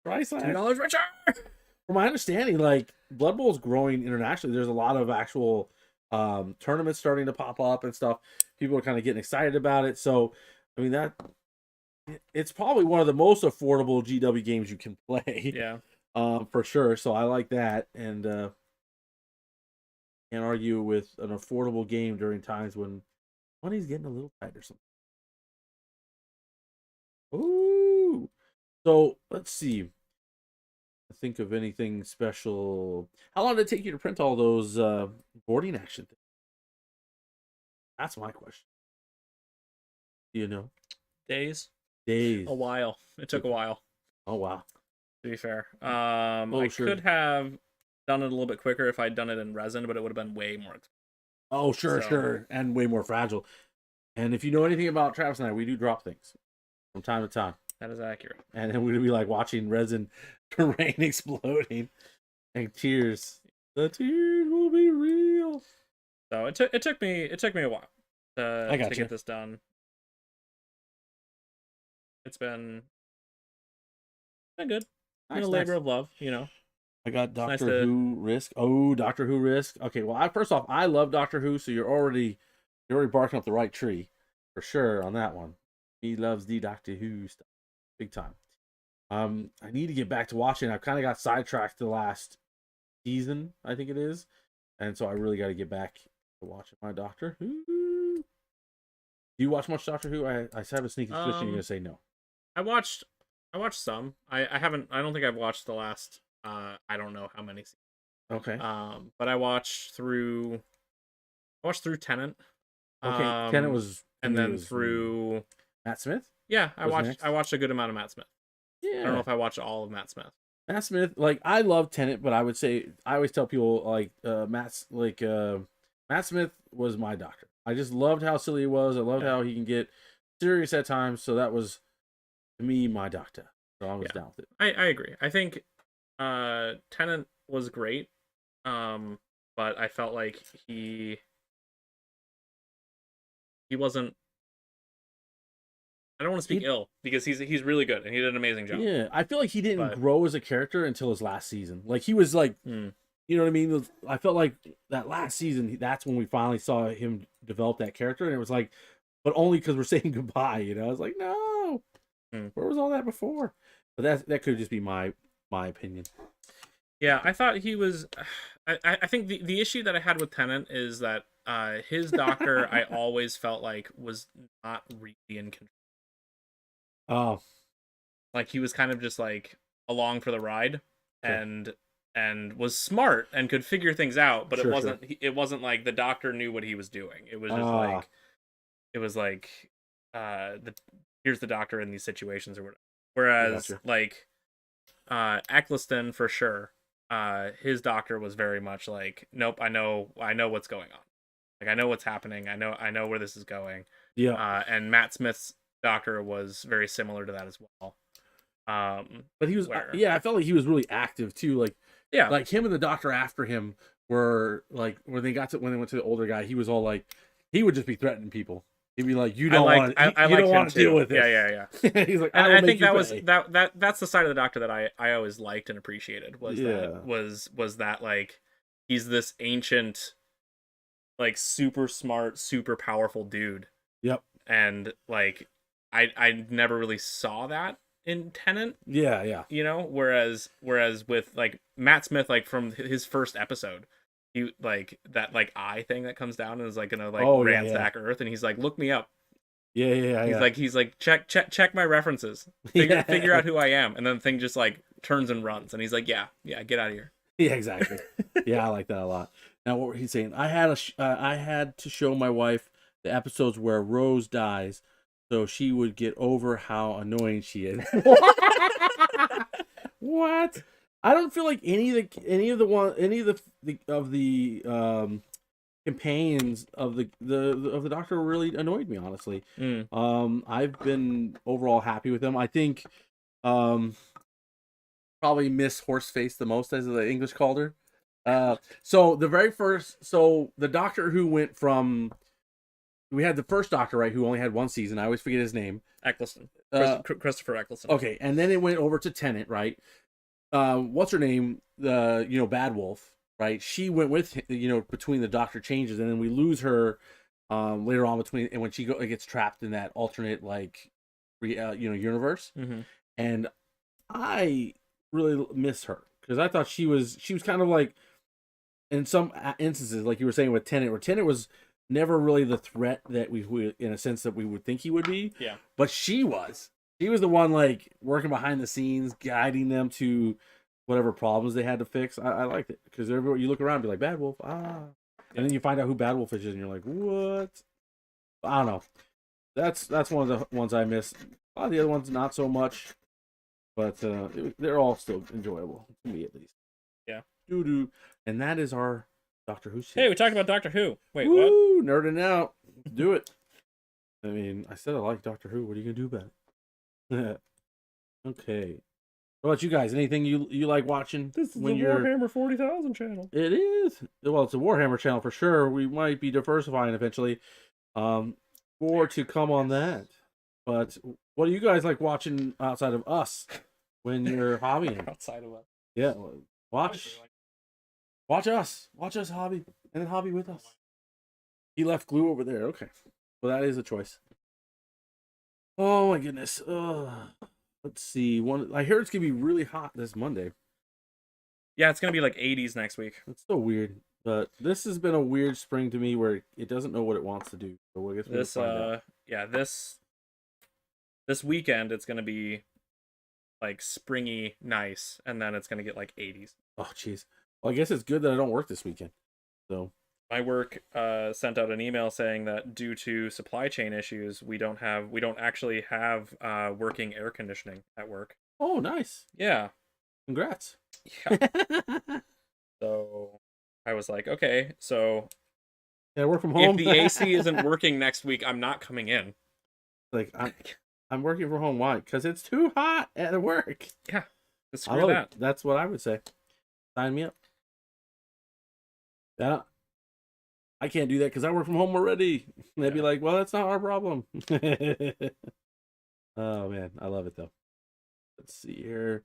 Priceless. $2 richer. From my understanding, like Blood Bowl is growing internationally. There's a lot of actual tournaments starting to pop up and stuff. People are kind of getting excited about it. So, I mean that it's probably one of the most affordable GW games you can play. Yeah. For sure. So I like that, and can't argue with an affordable game during times when money's getting a little tight or something. Ooh. So let's see. Think of anything special. How long did it take you to print all those boarding action things? That's my question. Do you know? Days. Days. A while. It took a while. Oh wow. To be fair, I sure. could have done it a little bit quicker if I'd done it in resin, but it would have been way more expensive. Oh sure, So- sure, and way more fragile. And if you know anything about Travis and I, we do drop things from time to time. That is accurate. And then we'd be like watching resin terrain exploding and tears. The tears will be real. So it took me a while to gotcha. get this done. It's been good. Nice, A labor nice. of love, you know. I got nice Doctor to- Who Risk. Oh, Doctor Who Risk. Okay, well, first off, I love Doctor Who, so you're already barking up the right tree for sure on that one. He loves the Doctor Who stuff big time. I need to get back to watching. I've kind of got sidetracked the last season, I think it is, and so I really got to get back to watching my Doctor Who. Do you watch much Doctor Who? I have a sneaky suspicion you're gonna say no. I watched some. I haven't. I don't think I've watched the last. I don't know how many. Okay. But I watched through Tenet. Okay. Tenet was, and then through Matt Smith. Yeah, was next? I watched a good amount of Matt Smith. Yeah. I don't know if I watched all of Matt Smith. Matt Smith, like I love Tenet, but I would say I always tell people like Matt Smith was my doctor. I just loved how silly he was. I loved how he can get serious at times. So that was to me my doctor. So I was down with it. I agree. I think Tenet was great, but I felt like he wasn't. I don't want to speak ill because he's really good and he did an amazing job. Yeah, I feel like he didn't grow as a character until his last season. Like he was like, you know what I mean? I felt like that last season, that's when we finally saw him develop that character, and it was like, but only because we're saying goodbye. You know, I was like, no, where was all that before? But that could just be my opinion. Yeah, I thought he was. I think the issue that I had with Tennant is that his doctor I always felt like was not really in control. Oh, like he was kind of just like along for the ride, and was smart and could figure things out, but it wasn't like the doctor knew what he was doing. It was just here's the doctor in these situations or whatever. Whereas like Eccleston for sure, his doctor was very much like, nope, I know what's going on. Like I know what's happening. I know where this is going. Yeah. And Matt Smith's doctor was very similar to that as well. But he was I felt like he was really active too. Like like him and the doctor after him were like when they went to the older guy, he was all like he would just be threatening people. He'd be like, "You don't want to deal with it." Yeah. He's like, and I think that's the side of the doctor that I always liked and appreciated was that like he's this ancient, like super smart, super powerful dude. Yep. And like I never really saw that in Tennant. Yeah. You know, whereas with like Matt Smith, like from his first episode, he like that like eye thing that comes down and is like gonna like ransack Earth, and he's like, look me up. Yeah. He's like check my references, figure out who I am, and then the thing just like turns and runs, and he's like, yeah, get out of here. Yeah, exactly. Yeah, I like that a lot. Now, what were he saying? I had to show my wife the episodes where Rose dies, so she would get over how annoying she is. What? I don't feel like any of the companions of the Doctor really annoyed me, honestly. I've been overall happy with them. I think Probably miss Horseface the most, as the English called her. So the very first, so the Doctor Who went from, we had the first Doctor, right, who only had one season. I always forget his name. Eccleston. Christopher Eccleston. Okay, and then it went over to Tennant, right? What's her name? The Bad Wolf, right? She went with between the Doctor changes, and then we lose her later on between, and when she gets trapped in that alternate universe, and I really miss her because I thought she was kind of like, in some instances, like you were saying with Tennant, where Tennant was never really the threat that we in a sense that we would think he would be. Yeah. But she was the one like working behind the scenes, guiding them to whatever problems they had to fix. I liked it because everywhere you look around, be like Bad Wolf, and then you find out who Bad Wolf is, and you're like, what? I don't know. That's one of the ones I miss. A lot of the other ones not so much, but they're all still enjoyable to me at least. Yeah. Doo-doo. And that is our Doctor Who series. Hey, we talked about Doctor Who. Wait, Woo, what? Nerding out. Do it. I mean, I said I like Doctor Who. What are you gonna do about it? Okay. What about you guys? Anything you like watching? This is the Warhammer 40,000 channel. It is. Well, it's a Warhammer channel for sure. We might be diversifying eventually. More to come on that. But what do you guys like watching outside of us when you're hobbying? Outside of us. Yeah, watch us. Watch us hobby, and then hobby with us. He left glue over there. Okay. Well, that is a choice. Oh, my goodness. Let's see. I heard it's going to be really hot this Monday. Yeah, it's going to be like 80s next week. It's so weird. But this has been a weird spring to me where it doesn't know what it wants to do. So I guess we'll find out. Yeah, this weekend it's going to be like springy nice, and then it's going to get like 80s. Oh, jeez. Well, I guess it's good that I don't work this weekend. So my work sent out an email saying that due to supply chain issues, we don't actually have working air conditioning at work. Oh, nice. Yeah. Congrats. Yeah. So I was like, okay, so yeah, work from home. If the AC isn't working next week, I'm not coming in. Like I'm working from home. Why? Because it's too hot at work. Yeah. Screw that. That's what I would say. Sign me up. Yeah. I can't do that because I work from home already. And they'd be like, well, that's not our problem. Oh, man. I love it, though. Let's see here.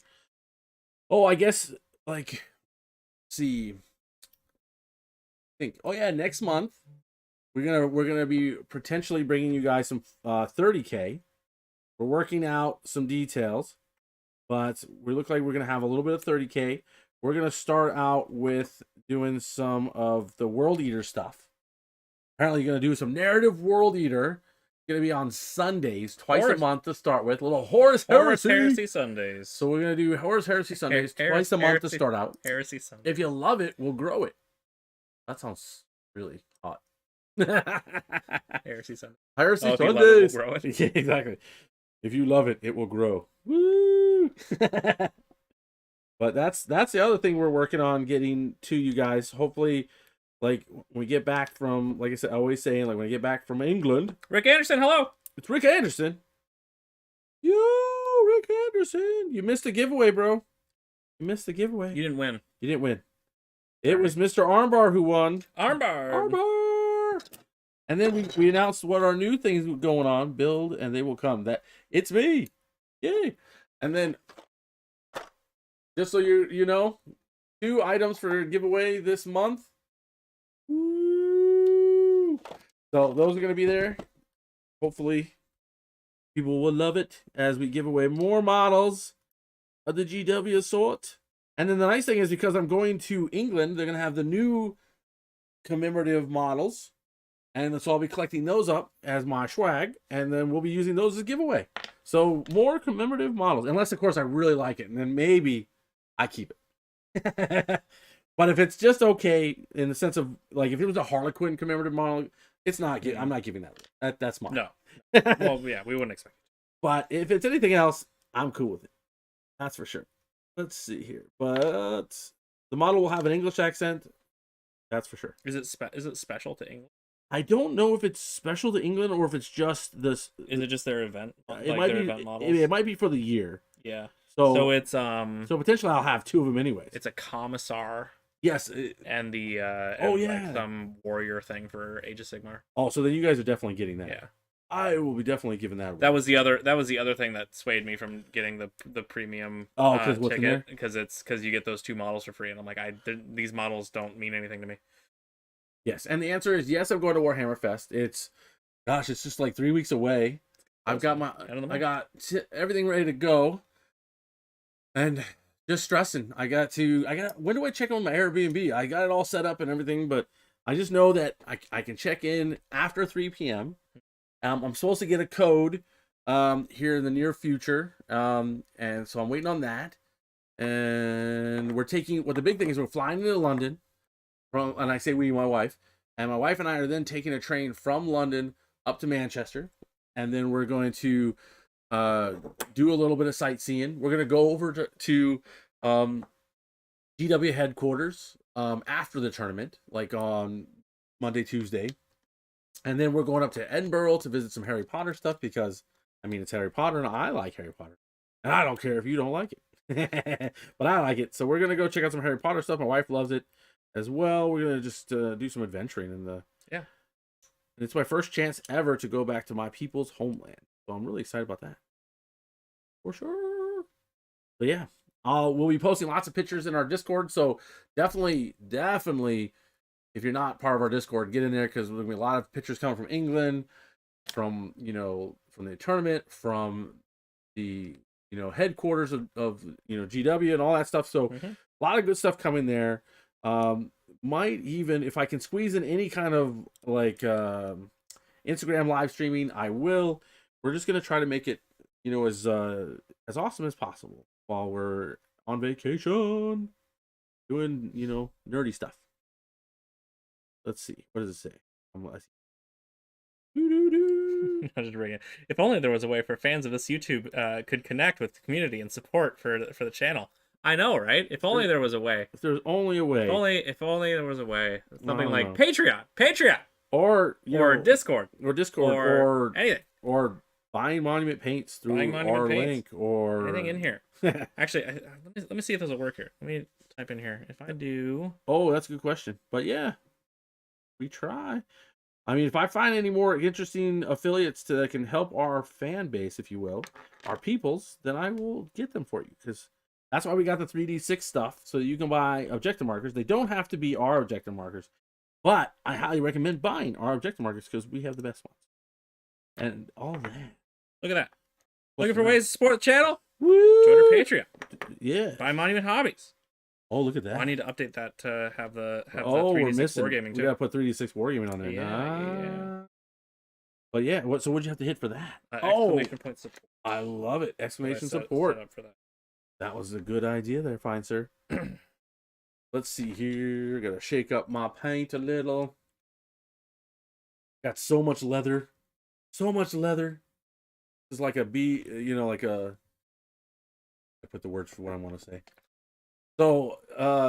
Oh, I guess, like, see. Oh, yeah, next month, we're gonna be potentially bringing you guys some 30K. We're working out some details, but we look like we're gonna have a little bit of 30K. We're gonna start out with doing some of the World Eater stuff. Apparently, you're gonna do some narrative World Eater. It's gonna be on Sundays, twice a month to start with. A little Horus Heresy Sundays. So we're gonna do Horus Heresy Sundays twice a month to start out. Heresy Sundays. If you love it, we'll grow it. That sounds really hot. Heresy Sundays. Heresy Sundays. We'll grow it. Yeah, exactly. If you love it, it will grow. Woo! But that's the other thing we're working on getting to you guys. Hopefully, like when we get back from, like I said, always saying, like when I get back from England. Rick Anderson, hello. It's Rick Anderson. Yo, Rick Anderson. You missed a giveaway, bro. You missed the giveaway. You didn't win. You didn't win. It was Mr. Armbar who won. Armbar. And then we announced what our new things were going on. Build and they will come. It's me. Yay. And then just so you know, 2 items for giveaway this month. Woo. So those are going to be there. Hopefully people will love it as we give away more models of the GW sort. And then the nice thing is, because I'm going to England, they're going to have the new commemorative models. And so I'll be collecting those up as my swag. And then we'll be using those as giveaway. So more commemorative models. Unless, of course, I really like it. And then maybe I keep it. But if it's just okay, in the sense of, like, if it was a Harlequin commemorative model, it's not. I'm not giving that. That's mine. No. Well, yeah, we wouldn't expect it. But if it's anything else, I'm cool with it. That's for sure. Let's see here. But the model will have an English accent. That's for sure. Is it special to England? I don't know if it's special to England or if it's just this. Is it just their event? It might be. Event models? It might be for the year. Yeah. So So it's so potentially I'll have 2 of them anyways. it's a commissar Yes. and the Oh, and yeah. like some warrior thing for Age of Sigmar. Oh, so then you guys are definitely getting that. Yeah. I will be definitely giving that away. That was the other thing that swayed me from getting the premium because what's in there? ticket, because you get those 2 models for free, and I'm like, these models don't mean anything to me. Yes, and the answer is yes. I'm going to Warhammer Fest. It's just like 3 weeks away. I've got everything ready to go, and just stressing. When do I check on my Airbnb? I got it all set up and everything, but I just know that I can check in after 3 p.m. I'm supposed to get a code here in the near future, and so I'm waiting on that. And the big thing is we're flying into London, and I say we, my wife, and my wife and I are then taking a train from London up to Manchester, and then we're going to do a little bit of sightseeing. We're going to go over to GW headquarters after the tournament, like on Monday, Tuesday. And then we're going up to Edinburgh to visit some Harry Potter stuff because, I mean, it's Harry Potter and I like Harry Potter. And I don't care if you don't like it. But I like it. So we're going to go check out some Harry Potter stuff. My wife loves it as well. We're going to just do some adventuring. Yeah. And it's my first chance ever to go back to my people's homeland. So I'm really excited about that. For sure. But yeah, we'll be posting lots of pictures in our Discord. So definitely, if you're not part of our Discord, get in there because there's going to be a lot of pictures coming from England, from the tournament, from the headquarters of GW and all that stuff. So a lot of good stuff coming there. Might even, if I can squeeze in any kind of like Instagram live streaming, I will. We're just going to try to make it as awesome as possible while we're on vacation doing nerdy stuff. Let's see. What does it say? If only there was a way for fans of this YouTube could connect with the community and support for the channel. I know, right? If only there was a way. If there's only a way. If only there was a way. Something like Patreon, or Discord, or anything, or buying Monument Paints through our link, or anything in here. Actually, let me see if this will work here. Let me type in here. If I do, that's a good question. But yeah, we try. I mean, if I find any more interesting affiliates that can help our fan base, if you will, our peoples, then I will get them for you. Because that's why we got the 3D6 stuff, so that you can buy objective markers. They don't have to be our objective markers, but I highly recommend buying our objective markers because we have the best ones. And all that. Look at that. Looking for ways to support the channel? Woo! Join our Patreon. Yeah. Buy Monument Hobbies. Oh, look at that. I need to update that to have the 3D6 Wargaming too. We gotta put 3D6 Wargaming on there. Yeah. But yeah, so what'd you have to hit for that? Exclamation point support. I love it. Exclamation support. Set up for that. That was a good idea there, fine sir. Let's see here. Gotta shake up my paint a little. Got so much leather. So much leather. It's like a bee, like a... I put the words for what I want to say. So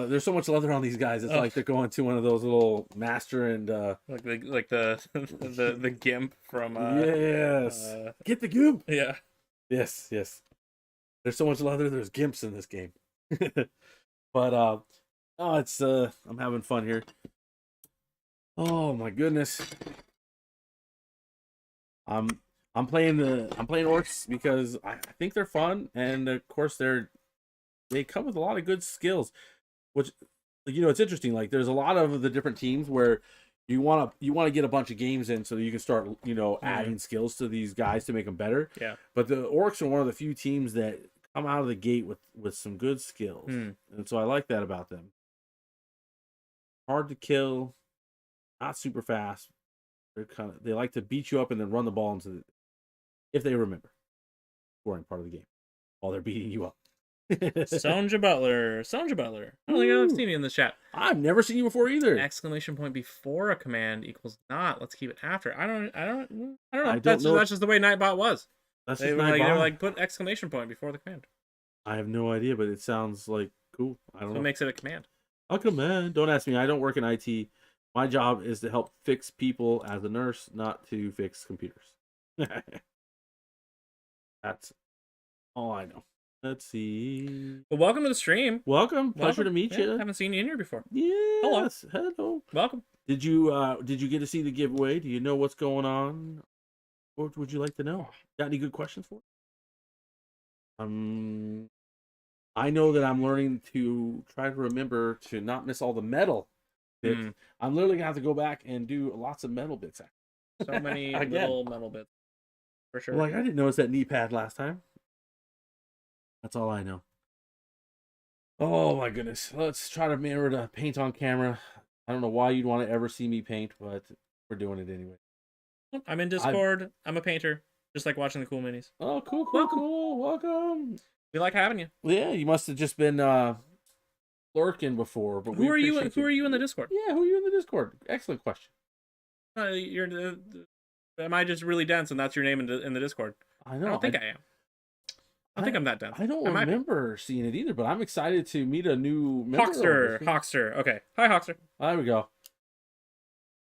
there's so much leather on these guys. It's like they're going to one of those little master and like the gimp from yes. Get the gimp. Yeah. Yes. There's so much leather. There's gimps in this game. But it's I'm having fun here. Oh my goodness. I'm playing orcs because I think they're fun, and of course they come with a lot of good skills, which it's interesting. Like there's a lot of the different teams where you want to get a bunch of games in so that you can start adding skills to these guys to make them better. Yeah. But the orcs are one of the few teams that come out of the gate with some good skills, and so I like that about them. Hard to kill, not super fast. They like to beat you up and then run the ball if they remember, scoring part of the game while they're beating you up. Sonja Butler. I don't think I've seen you in the chat. I've never seen you before either. Exclamation point before a command equals not. Let's keep it after. I don't know. That's just the way Nightbot was. They were like put exclamation point before the command. I have no idea, but it sounds like cool. I don't know. What makes it a command? A command. Don't ask me. I don't work in IT. My job is to help fix people as a nurse, not to fix computers. That's all I know. Let's see. Well, welcome to the stream. Welcome. Pleasure to meet you. Haven't seen you in here before. Yes. Hello. Welcome. Did you get to see the giveaway? Do you know what's going on? What would you like to know? Got any good questions for me? I know that I'm learning to try to remember to not miss all the metal bits. I'm literally gonna have to go back and do lots of metal bits. So many little metal bits. For sure. Like, I didn't notice that knee pad last time. That's all I know. Oh my goodness. Let's try to mirror the paint on camera. I don't know why you'd want to ever see me paint, but we're doing it anyway. I'm in Discord. I'm a painter. Just like watching the cool minis. Oh, cool. Welcome. We like having you. Yeah, you must have just been lurking before. But who are you in the Discord? Yeah, who are you in the Discord? Excellent question. Am I just really dense and that's your name in the Discord? I know. I don't think I am. I think I'm that dense. I don't remember seeing it either, but I'm excited to meet a new member. Hawkster. Okay. Hi, Hawkster. There we go.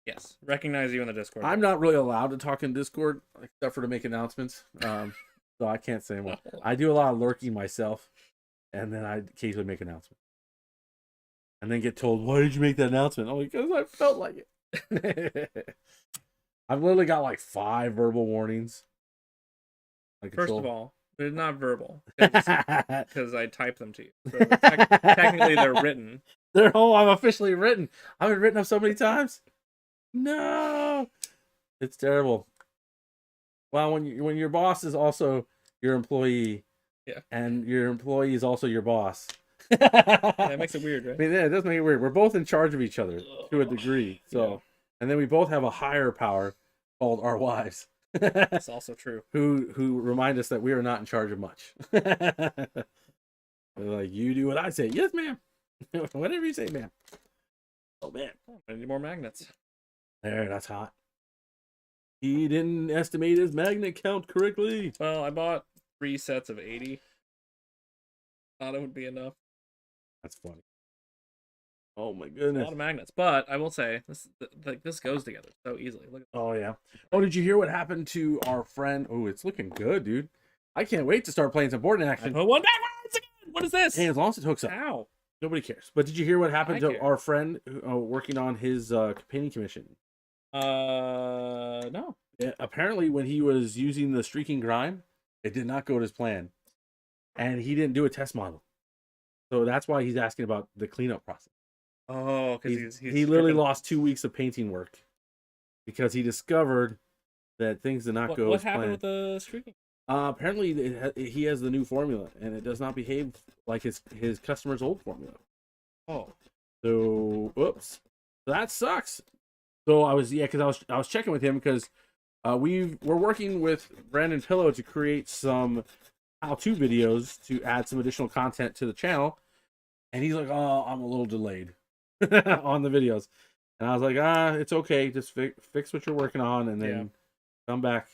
Yes. Recognize you in the Discord. I'm not really allowed to talk in Discord, except for to make announcements. So I can't say much. I do a lot of lurking myself, and then I occasionally make announcements. And then get told, why did you make that announcement? Oh, because I felt like it. I've literally got like 5 verbal warnings. First of all, they're not verbal because I type them to you. So technically, they're written. I'm officially written. I've been written up so many times. No, it's terrible. Well, when your boss is also your employee, yeah, and your employee is also your boss, that makes it weird, right? I mean, yeah, it does make it weird. We're both in charge of each other to a degree. So, yeah. And then we both have a higher power called our wives. That's also true. Who remind us that we are not in charge of much. They're like, you do what I say. Yes, ma'am. Whatever you say, ma'am. Oh man, I need more magnets. There, that's hot. He didn't estimate his magnet count correctly. Well, I bought 3 sets of 80. Thought it would be enough. That's funny. Oh my goodness. A lot of magnets, but I will say this goes together so easily. Look at oh yeah. Oh, did you hear what happened to our friend? Oh, it's looking good, dude. I can't wait to start playing some board action. I put one backwards again. What is this? Hey, as long as it hooks up. Ow. Nobody cares. But did you hear what happened to our friend working on his painting commission? No. Yeah, apparently, when he was using the streaking grime, it did not go to his plan, and he didn't do a test model. So that's why he's asking about the cleanup process. Oh, because he literally lost 2 weeks of painting work because he discovered that things did not go. What happened with the streaking? Apparently, he has the new formula, and it does not behave like his customer's old formula. Oh, so whoops, so that sucks. So I was checking with him because we're working with Brandon Pillow to create some how-to videos to add some additional content to the channel, and he's like, "Oh, I'm a little delayed on the videos," and I was like, it's okay, just fix what you're working on, and then come back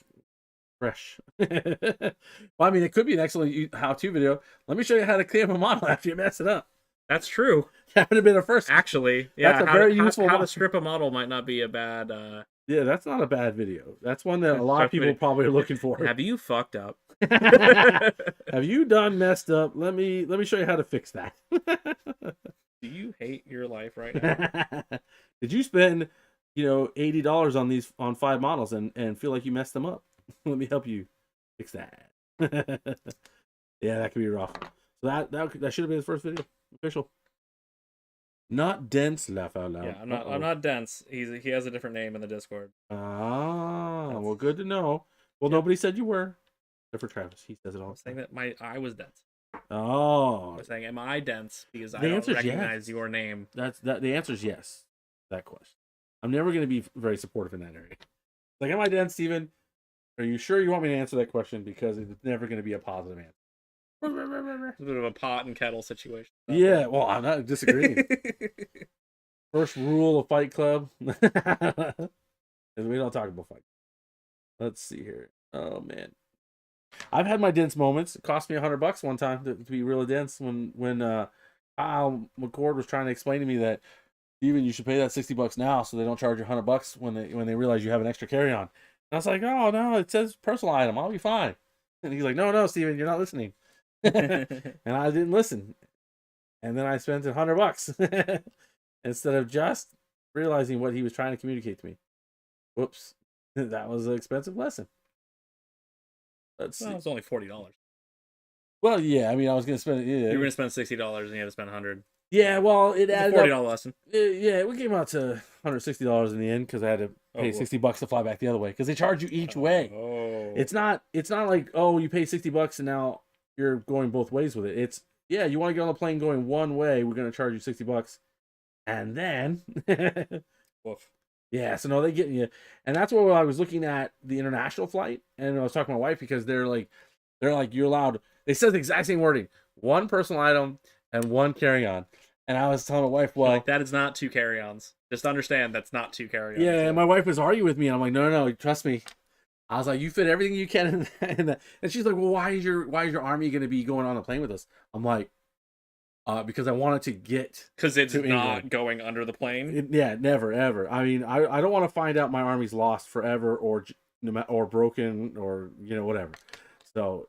fresh." Well, I mean, it could be an excellent how-to video. Let me show you how to clean up a model after you mess it up. That's true. That would have been a first. Actually, yeah, that's a very useful. How to strip a model might not be a bad. Yeah, that's not a bad video. That's one that a lot of people probably are looking for. Have you fucked up? Have you done messed up? Let me show you how to fix that. Do you hate your life right now? Did you spend, $80 on 5 models and feel like you messed them up? Let me help you fix that. Yeah, that could be rough. So that should have been his first video. Official. Not dense, laugh out loud. Yeah, I'm not dense. He has a different name in the Discord. Well, good to know. Well, nobody said you were. Except for Travis. He says it all. I'm saying that I was dense. Oh. I'm saying, am I dense? Because I don't recognize your name. The answer is yes. That question. I'm never going to be very supportive in that area. Like, am I dense, Steven? Are you sure you want me to answer that question? Because it's never going to be a positive answer. It's a bit of a pot and kettle situation. Yeah, well, I'm not disagreeing. First rule of Fight Club is we don't talk about fight. Let's see here. Oh man, I've had my dense moments. It cost me $100 one time to be really dense when Kyle McCord was trying to explain to me that even you should pay that $60 now so they don't charge you $100 when they realize you have an extra carry on. And I was like, oh no, it says personal item. I'll be fine. And he's like, no, Steven, you're not listening. and I didn't listen. And then I spent $100 instead of just realizing what he was trying to communicate to me. Whoops, that was an expensive lesson. Let's see. Well, it's only $40. Well, yeah, I mean, I was gonna spend. Yeah, You were gonna spend $60 and you had to spend $100. yeah. Well, it It's a added $40 up. lesson. Yeah, we came out to $160 in the end because I had to pay $60 to fly back the other way because they charge you each way. Oh. It's not like, oh, you pay $60 and now you're going both ways with it. It's, yeah, you want to get on the plane going one way, we're gonna charge you $60, and then Woof. yeah, so no, they get you, and that's where I was looking at the international flight, and I was talking to my wife because they're like you're allowed. They said the exact same wording: one personal item and one carry-on. And I was telling my wife, well, Like, that is not 2 carry-ons. Just understand that's not 2 carry-ons. yeah, and my wife was arguing with me, and I'm like, no, trust me. I was like, you fit everything you can in that. And she's like, well, why is your army going to be going on a plane with us? I'm like, because I wanted to get Because it's to not England. going under the plane. Yeah, never, ever. I mean, I don't want to find out my army's lost forever or broken or whatever. So,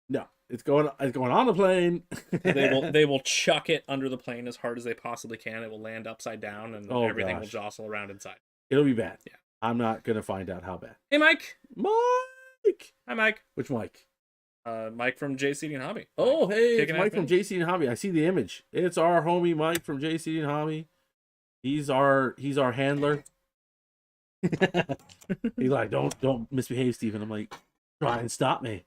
no, it's going on the plane. They will chuck it under the plane as hard as they possibly can. It will land upside down and everything will jostle around inside. It'll be bad. Yeah. I'm not gonna find out how bad. Hey, Mike. Mike. Hi, Mike. Which Mike? Mike from JCD and Hobby. Oh, hey, it's Kicking Mike ass from man. JC and Hobby. I see the image. It's our homie Mike from JC and Hobby. He's our handler. He's like, don't misbehave, Steven. I'm like, try and stop me.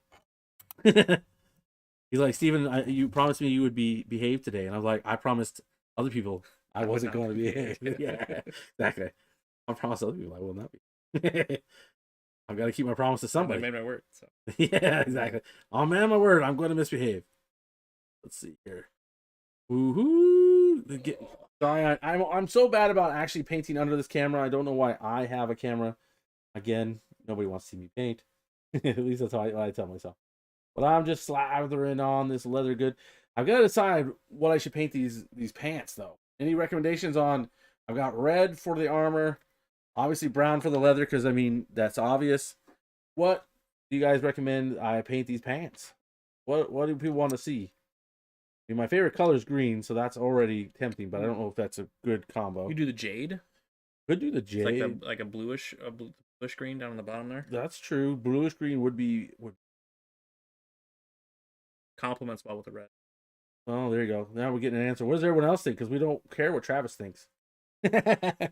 He's like, Steven, you promised me you would behave today, and I was like, I promised other people I wasn't going to behave. Yeah, exactly. I promised other people I will not be. I've got to keep my promise to somebody. I made my word. So. Yeah, exactly. Oh man, my word, I'm going to misbehave. Let's see here. Woohoo! Sorry, I'm so bad about actually painting under this camera. I don't know why I have a camera. Again, nobody wants to see me paint. At least that's what I tell myself. But I'm just slathering on this leather good. I've got to decide what I should paint these pants though. Any recommendations on? I've got red for the armor, obviously brown for the leather because I mean that's obvious. What do you guys recommend I paint these pants? What do people want to see? I mean, my favorite color is green, so that's already tempting, but I don't know if that's a good combo. You do the jade. Could do the jade. It's like a bluish green down on the bottom there. That's true. Bluish green would complements well with the red. Oh, there you go. Now we're getting an answer. What does everyone else think? Because we don't care what Travis thinks. Well,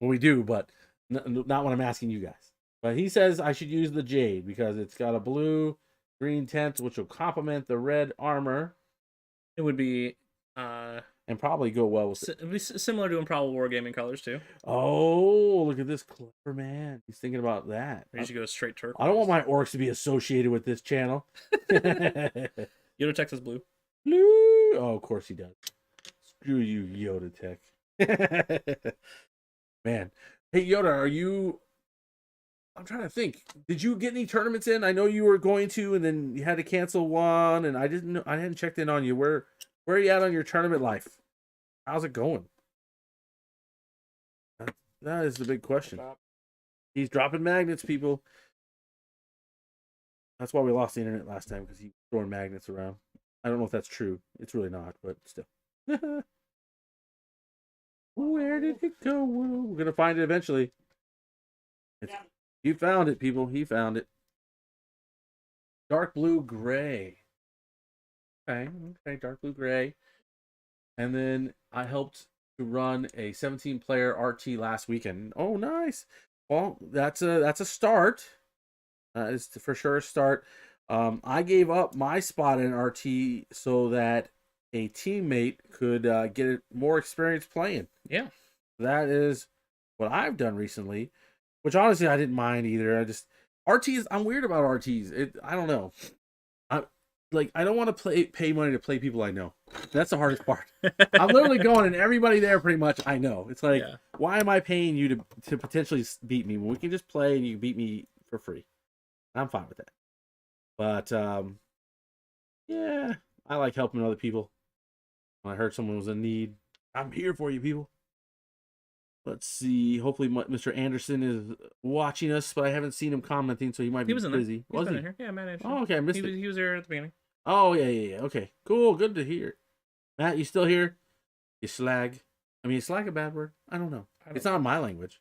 we do, but not when I'm asking you guys. But he says I should use the jade because it's got a blue-green tint, which will complement the red armor. It would be and probably go well with it. It'd be similar to Improbable Wargaming colors too. Oh, look at this clever man. He's thinking about that. Or you should go straight turquoise. I don't want my orcs to be associated with this channel. Yoda Texas blue. Blue. Oh, of course he does. Screw you, Yoda Tech. Man. Hey, Yoda, are you... I'm trying to think. Did you get any tournaments in? I know you were going to, and then you had to cancel one, and I hadn't checked in on you. Where are you at on your tournament life? How's it going? That is the big question. He's dropping magnets, people. That's why we lost the internet last time, because he was throwing magnets around. I don't know if that's true. It's really not, but still. Where did it go? We're going to find it eventually. He found it, people. He found it. Dark blue gray. Okay, dark blue gray. And then I helped to run a 17-player RT last weekend. Oh, nice. Well, that's a start. It's for sure a start. I gave up my spot in RT so that a teammate could get more experience playing. Yeah. That is what I've done recently, which honestly I didn't mind either. RTs, I'm weird about RTs. I don't know. I don't want to pay money to play people I know. That's the hardest part. I'm literally going and everybody there pretty much I know. It's like, why am I paying you to potentially beat me when we can just play and you can beat me for free? I'm fine with that. But yeah, I like helping other people. When I heard someone was in need, I'm here for you, people. Let's see. Hopefully, Mr. Anderson is watching us, but I haven't seen him commenting, so he might be busy. Was he? Here? Yeah, Matt Anderson. Oh, okay, I missed it. He was there at the beginning. Oh yeah. Okay, cool. Good to hear. Matt, you still here? You slag. I mean, is slag a bad word? I don't know. I It's don't know. not my language.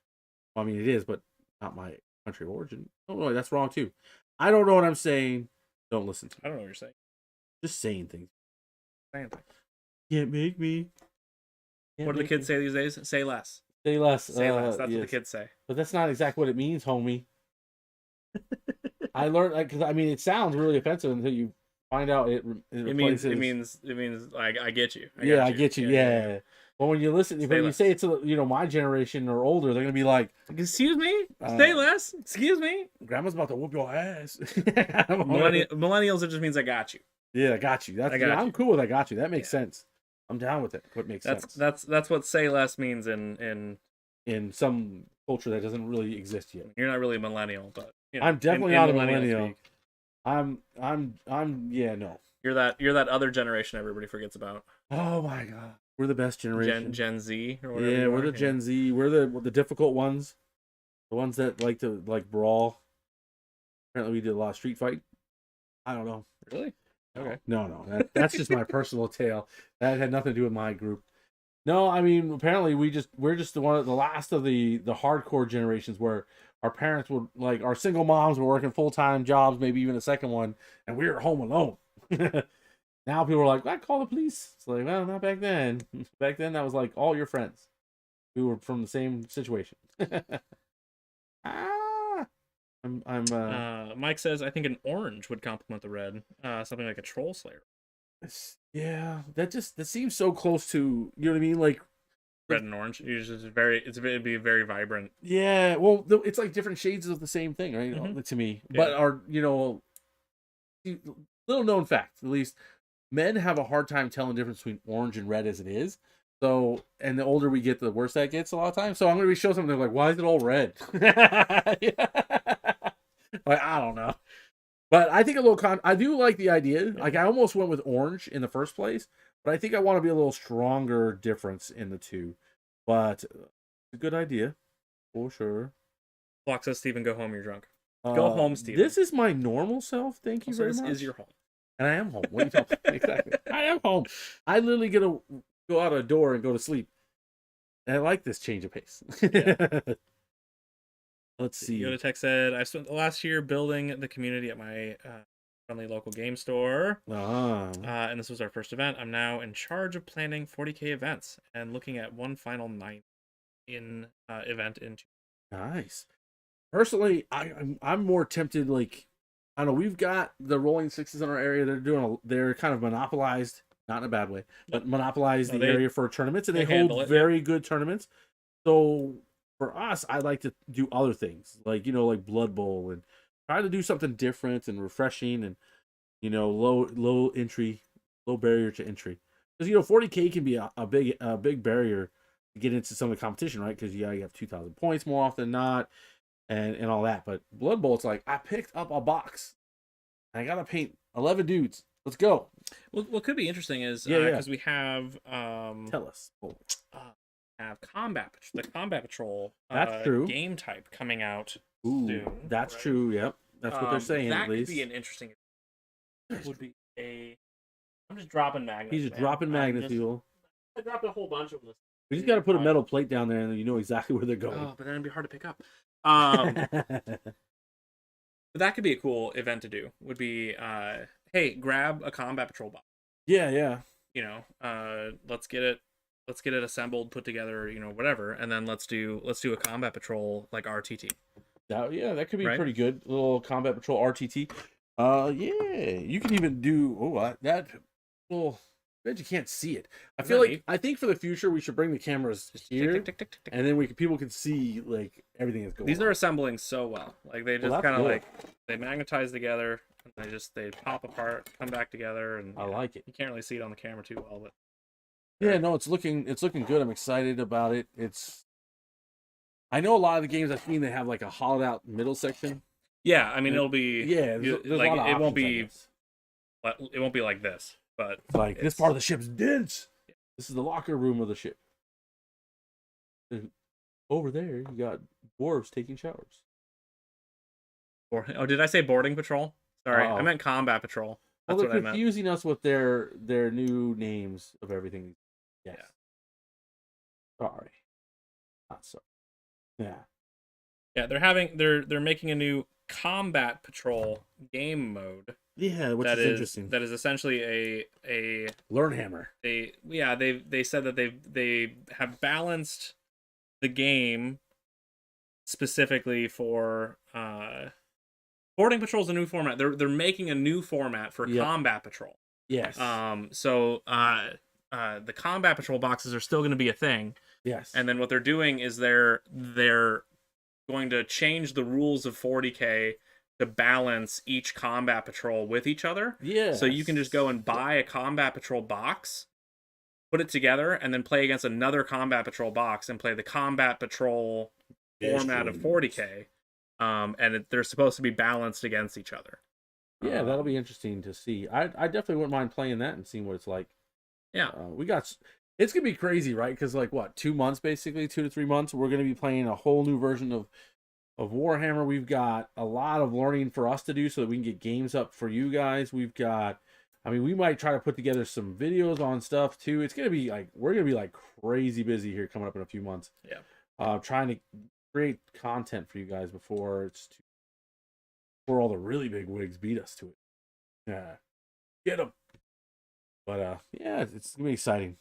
Well, I mean, it is, but not my country of origin. Oh, no, that's wrong too. I don't know what I'm saying. Don't listen to me. I don't know what you're saying. Just saying things. Saying things. Can't make me. Can't What do the make kids me. say these days? Say less. Say less. Say less. That's what the Yes. kids say. But that's not exactly what it means, homie. I learned because I mean it sounds really offensive until you find out it replaces. It means like I get you. Yeah, I get you. Yeah. But when you listen, Say when you less. say it to my generation or older, they're gonna be like, Excuse me. Say less. Excuse me. "Grandma's about to whoop your ass." Millennials, it just means I got you. Yeah, I got you. I got I'm you. cool with I got you. That makes sense. I'm down with it. What makes sense That's what say less means in in some culture that doesn't really exist yet. you're not really a millennial, but I'm definitely not a millennial. speak. Yeah, no. You're that other generation everybody forgets about. Oh my god, we're the best generation. Gen Z or whatever. Yeah, we're the Gen Z. We're the difficult ones, the ones that like to brawl. Apparently, we did a lot of street fight. I don't know. Really? Okay. No. That's just my personal tale. That had nothing to do with my group. No, I mean, apparently we're just the last of the hardcore generations where our parents would like our single moms were working full-time jobs, maybe even a second one, and we were home alone. Now people are like, I call the police. It's like, well, not back then. Back then that was like all your friends who were from the same situation. Ah, Mike says I think an orange would complement the red. Something like a troll slayer. yeah, that seems so close to, you know what I mean, like Red and orange. It'd be very vibrant. yeah. Well, it's like different shades of the same thing, right? Mm-hmm. To me, Yeah. but our little known fact, at least, men have a hard time telling the difference between orange and red as it is. So, and the older we get, the worse that gets a lot of times. So I'm going to be showing something, they're like, why is it all red? Like, I don't know. But I think I do like the idea. Like, I almost went with orange in the first place, but I think I want to be a little stronger difference in the two. But a good idea, for sure. Block says, Steven, go home, you're drunk. Go home, Steven. This is my normal self. Thank you very much. This is your home. And I am home. What are you talking about? Exactly. I am home. I literally get to go out a door and go to sleep. And I like this change of pace. Yeah. Let's see. Yoda Tech said, I spent the last year building the community at my friendly local game store. And this was our first event. I'm now in charge of planning 40K events and looking at one final night event in. Nice. Personally, I'm more tempted. Like, I don't know. We've got the Rolling Sixes in our area. They're kind of monopolized, not in a bad way, but monopolize the area for tournaments, and they hold very good tournaments. So for us, I like to do other things, like like Blood Bowl, and try to do something different and refreshing, and low entry, low barrier to entry. Because 40K can be a big barrier to get into some of the competition, right? Because you have 2,000 points more often than not. And all that, but Blood Bowl, it's like I picked up a box. I gotta paint 11 dudes. Let's go. Well, what could be interesting is because we have tell us. Have the Combat Patrol. That's true. Game type coming out soon. That's true. Yep, that's what they're saying. That at least could be an interesting. Would be I'm just dropping magnets. He's just dropping magnet fuel. I dropped a whole bunch of them. We just got to put a metal plate down there, and you know exactly where they're going. Oh, but then it'd be hard to pick up. But that could be a cool event to do. Would be, hey, grab a Combat Patrol box. Yeah. Let's get it assembled, put together, whatever, and then let's do a Combat Patrol like RTT. That could be pretty good. A little Combat Patrol RTT. Yeah, you can even do that. Well, I bet you can't see it. I think for the future we should bring the cameras here, and then people can see like everything that's going. These are assembling so well. Like they just kind of like they magnetize together, and they pop apart, come back together, and I like it. You can't really see it on the camera too well, but yeah, no, it's looking good. I'm excited about it. I know a lot of the games I've seen they have like a hollowed out middle section. Yeah, I mean it'll be there's like it won't be like this, but like this part of the ship's dense. Yeah. This is the locker room of the ship. And over there, you got dwarves taking showers. Oh, did I say boarding patrol? Sorry, I meant Combat Patrol. Well, That's they're what I meant. confusing us with their new names of everything. Yes. Yeah. Sorry. Not so. Yeah. Yeah, they're making a new combat patrol game mode Yeah, which is interesting. that is essentially a Learn Hammer. they said that they have balanced the game specifically for boarding patrol is a new format. They're making a new format for Yep. combat patrol. Yes. So the combat patrol boxes are still going to be a thing. Yes. And then what they're doing is they're going to change the rules of 40K to balance each combat patrol with each other. Yeah. So you can just go and buy a combat patrol box, put it together, and then play against another combat patrol box and play the combat patrol format of 40K. They're supposed to be balanced against each other. Yeah, that'll be interesting to see. I definitely wouldn't mind playing that and seeing what it's like. Yeah. It's gonna be crazy, right? Because like what, 2 months, basically 2 to 3 months, we're gonna be playing a whole new version of Warhammer. We've got a lot of learning for us to do so that we can get games up for you guys. We might try to put together some videos on stuff too. It's gonna be like we're gonna be like crazy busy here coming up in a few months. Yeah. Trying to create content for you guys before all the really big wigs beat us to it. Yeah, get them. But yeah, it's gonna be exciting.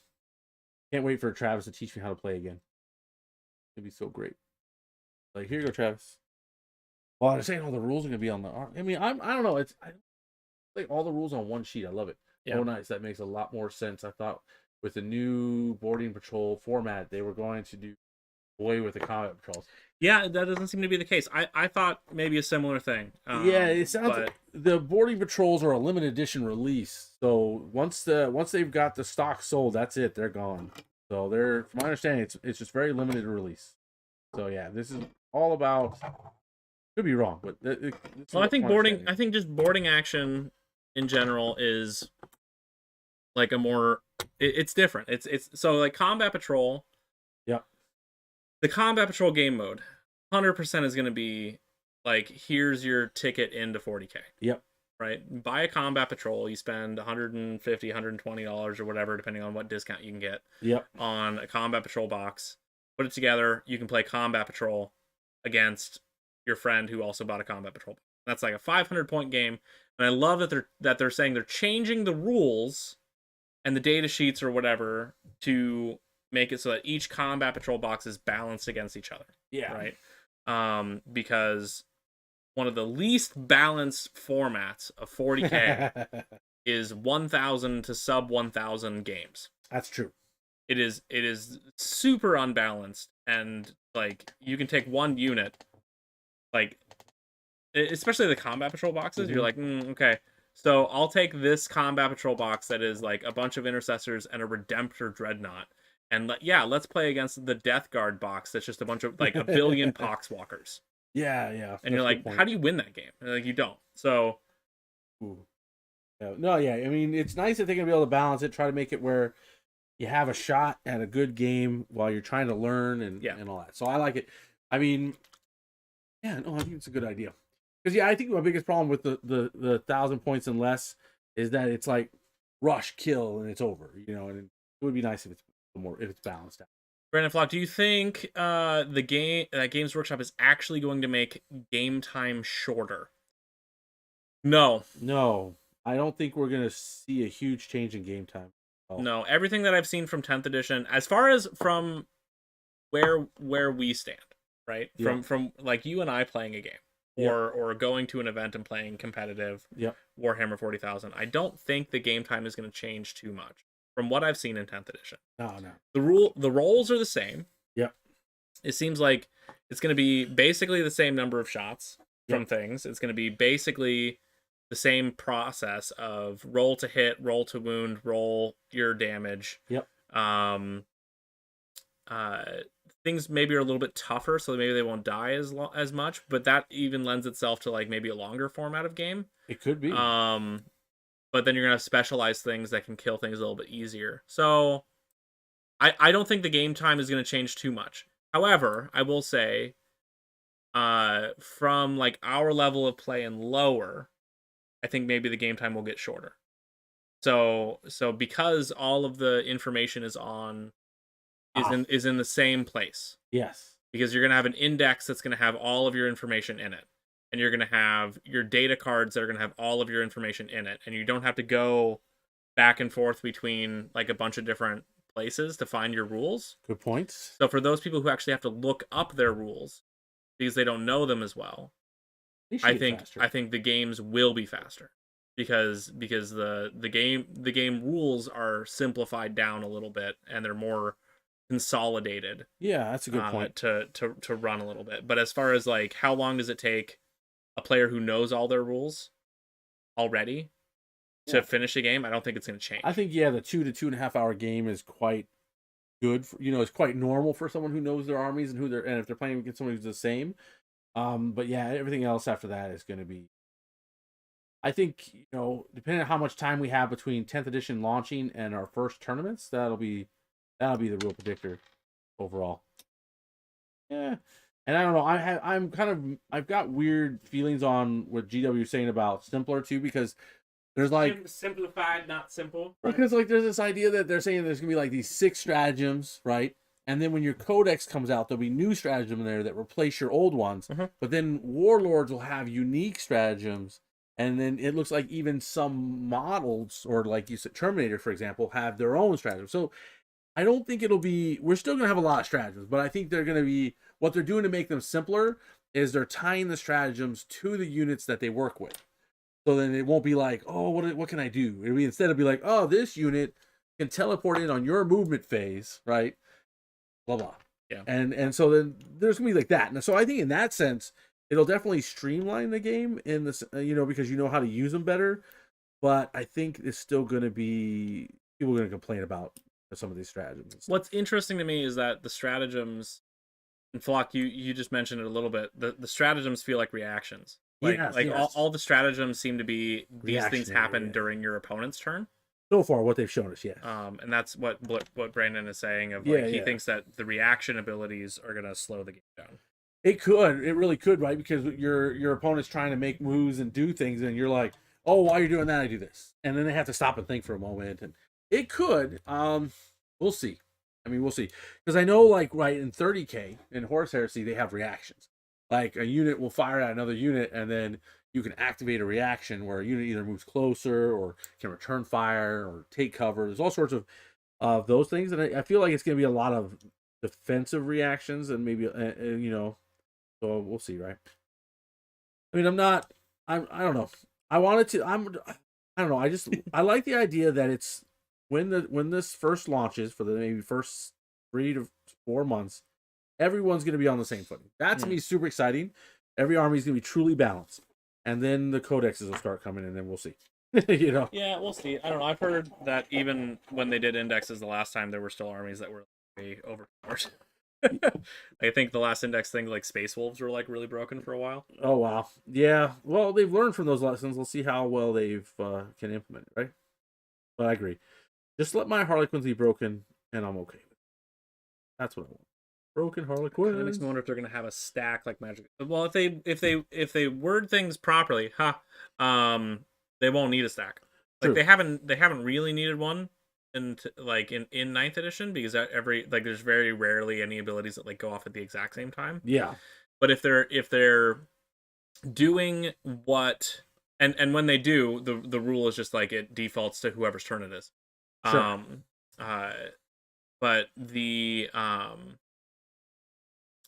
Can't wait for Travis to teach me how to play again. It'd be so great. Like, here you go, Travis. Well, I'm saying all the rules are gonna be on the. I mean, I don't know. Like all the rules on one sheet. I love it. Yeah. Oh, nice. That makes a lot more sense. I thought with the new boarding patrol format, they were going to do away with the combat patrols. Yeah, that doesn't seem to be the case. I thought maybe a similar thing. Yeah, it sounds like the boarding patrols are a limited edition release. So once they've got the stock sold, that's it. They're gone. So from my understanding, it's just very limited release. So yeah, this is all about. Could be wrong, but I think just boarding action in general is like a more. It's different. It's so like combat patrol. Yep. The combat patrol game mode, 100% is going to be like, here's your ticket into 40K. Yep. Right? Buy a combat patrol, you spend $150, $120 or whatever, depending on what discount you can get. Yep. On a combat patrol box. Put it together, you can play combat patrol against your friend who also bought a combat patrol. That's like a 500-point game. And I love that they're saying they're changing the rules and the data sheets or whatever to make it so that each combat patrol box is balanced against each other. Yeah. Right? Because one of the least balanced formats of 40K is 1,000 to sub 1,000 games. That's true. It is super unbalanced, and like you can take one unit, like especially the combat patrol boxes. Mm-hmm. You're like, okay, so I'll take this combat patrol box that is like a bunch of intercessors and a Redemptor dreadnought. And let's play against the Death Guard box. That's just a bunch of like a billion poxwalkers. Yeah. And you're like, how do you win that game? And like, you don't. So, no, yeah. I mean, it's nice that they're gonna be able to balance it, try to make it where you have a shot at a good game while you're trying to learn and all that. So I like it. I mean, I think it's a good idea. Because I think my biggest problem with the 1,000 points and less is that it's like rush, kill, and it's over. And it would be nice if it's balanced out. Brandon Flock, do you think Games Workshop is actually going to make game time shorter? No, I don't think we're gonna see a huge change in game time. No, everything that I've seen from 10th edition, as far as from where we stand, right? Yeah. From like you and I playing a game, or going to an event and playing competitive Warhammer 40,000, I don't think the game time is going to change too much from what I've seen in 10th edition. No. The roles are the same. Yep. It seems like it's going to be basically the same number of shots from things. It's going to be basically the same process of roll to hit, roll to wound, roll your damage. Yep. Things maybe are a little bit tougher, so maybe they won't die as much, but that even lends itself to like maybe a longer format of game. It could be. But then you're gonna have specialized things that can kill things a little bit easier. So I don't think the game time is gonna change too much. However, I will say, from like our level of play and lower, I think maybe the game time will get shorter. So because all of the information is in the same place. Yes. Because you're going to have an index that's going to have all of your information in it. And you're going to have your data cards that are going to have all of your information in it. And you don't have to go back and forth between like a bunch of different places to find your rules. Good points. So for those people who actually have to look up their rules because they don't know them as well, I think the games will be faster because the game rules are simplified down a little bit and they're more consolidated. Yeah, that's a good point. To run a little bit. But as far as like how long does it take a player who knows all their rules already to finish a game, I don't think it's going to change. I think the 2 to 2.5 hour game is quite good. It's quite normal for someone who knows their armies and if they're playing against someone who's the same. But yeah, everything else after that is going to be. I think depending on how much time we have between 10th edition launching and our first tournaments, that'll be the real predictor overall. Yeah, and I don't know. I've got weird feelings on what GW is saying about simpler too, because there's like simplified, not simple. Right? Because like there's this idea that they're saying there's gonna be like these 6 stratagems, right? And then when your codex comes out, there'll be new stratagems in there that replace your old ones. Mm-hmm. But then warlords will have unique stratagems. And then it looks like even some models, or like you said, Terminator, for example, have their own stratagems. So I don't think we're still going to have a lot of stratagems, but I think they're going to be, what they're doing to make them simpler is they're tying the stratagems to the units that they work with. So then it won't be like, oh, what can I do? It'll be instead of be like, oh, this unit can teleport in on your movement phase, right? Blah, blah. Yeah. And so then there's going to be like that. And so I think in that sense, it'll definitely streamline the game in this, because you know how to use them better. But I think it's still going to be, people are going to complain about some of these stratagems. What's interesting to me is that the stratagems, and Flock, you just mentioned it a little bit. The stratagems feel like reactions. Yes. All the stratagems seem to be these things happen during your opponent's turn. So far, what they've shown us, yes. And that's what Brandon is saying of like he thinks that the reaction abilities are gonna slow the game down. It really could, right? Because your opponent's trying to make moves and do things, and you're like, oh, while you're doing that, I do this, and then they have to stop and think for a moment, and it could. We'll see. I mean, we'll see, because I know, like, right in 30K in Horus Heresy, they have reactions. Like a unit will fire at another unit, and then you can activate a reaction where a unit either moves closer or can return fire or take cover. There's all sorts of those things, and I feel like it's going to be a lot of defensive reactions, and maybe so we'll see, right? I mean, I don't know. I don't know. I like the idea that it's when this first launches for the maybe first 3 to 4 months, everyone's going to be on the same footing. That to me is super exciting. Every army is going to be truly balanced, and then the codexes will start coming, and then we'll see. Yeah, we'll see. I don't know. I've heard that even when they did indexes the last time, there were still armies that were way overpowered. I think the last index thing, like Space Wolves, were like really broken for a while. Oh wow, yeah. Well, they've learned from those lessons. We'll see how well they've can implement it, right? But I agree. Just let my Harlequins be broken, and I'm okay with it. That's what I want. Broken Harlequins. It makes me wonder if they're gonna have a stack like Magic. Well, if they word things properly, they won't need a stack. Like they haven't really needed one in ninth edition, because there's very rarely any abilities that like go off at the exact same time. Yeah. But if they're doing what and when they do, the rule is just like it defaults to whoever's turn it is. Sure. But the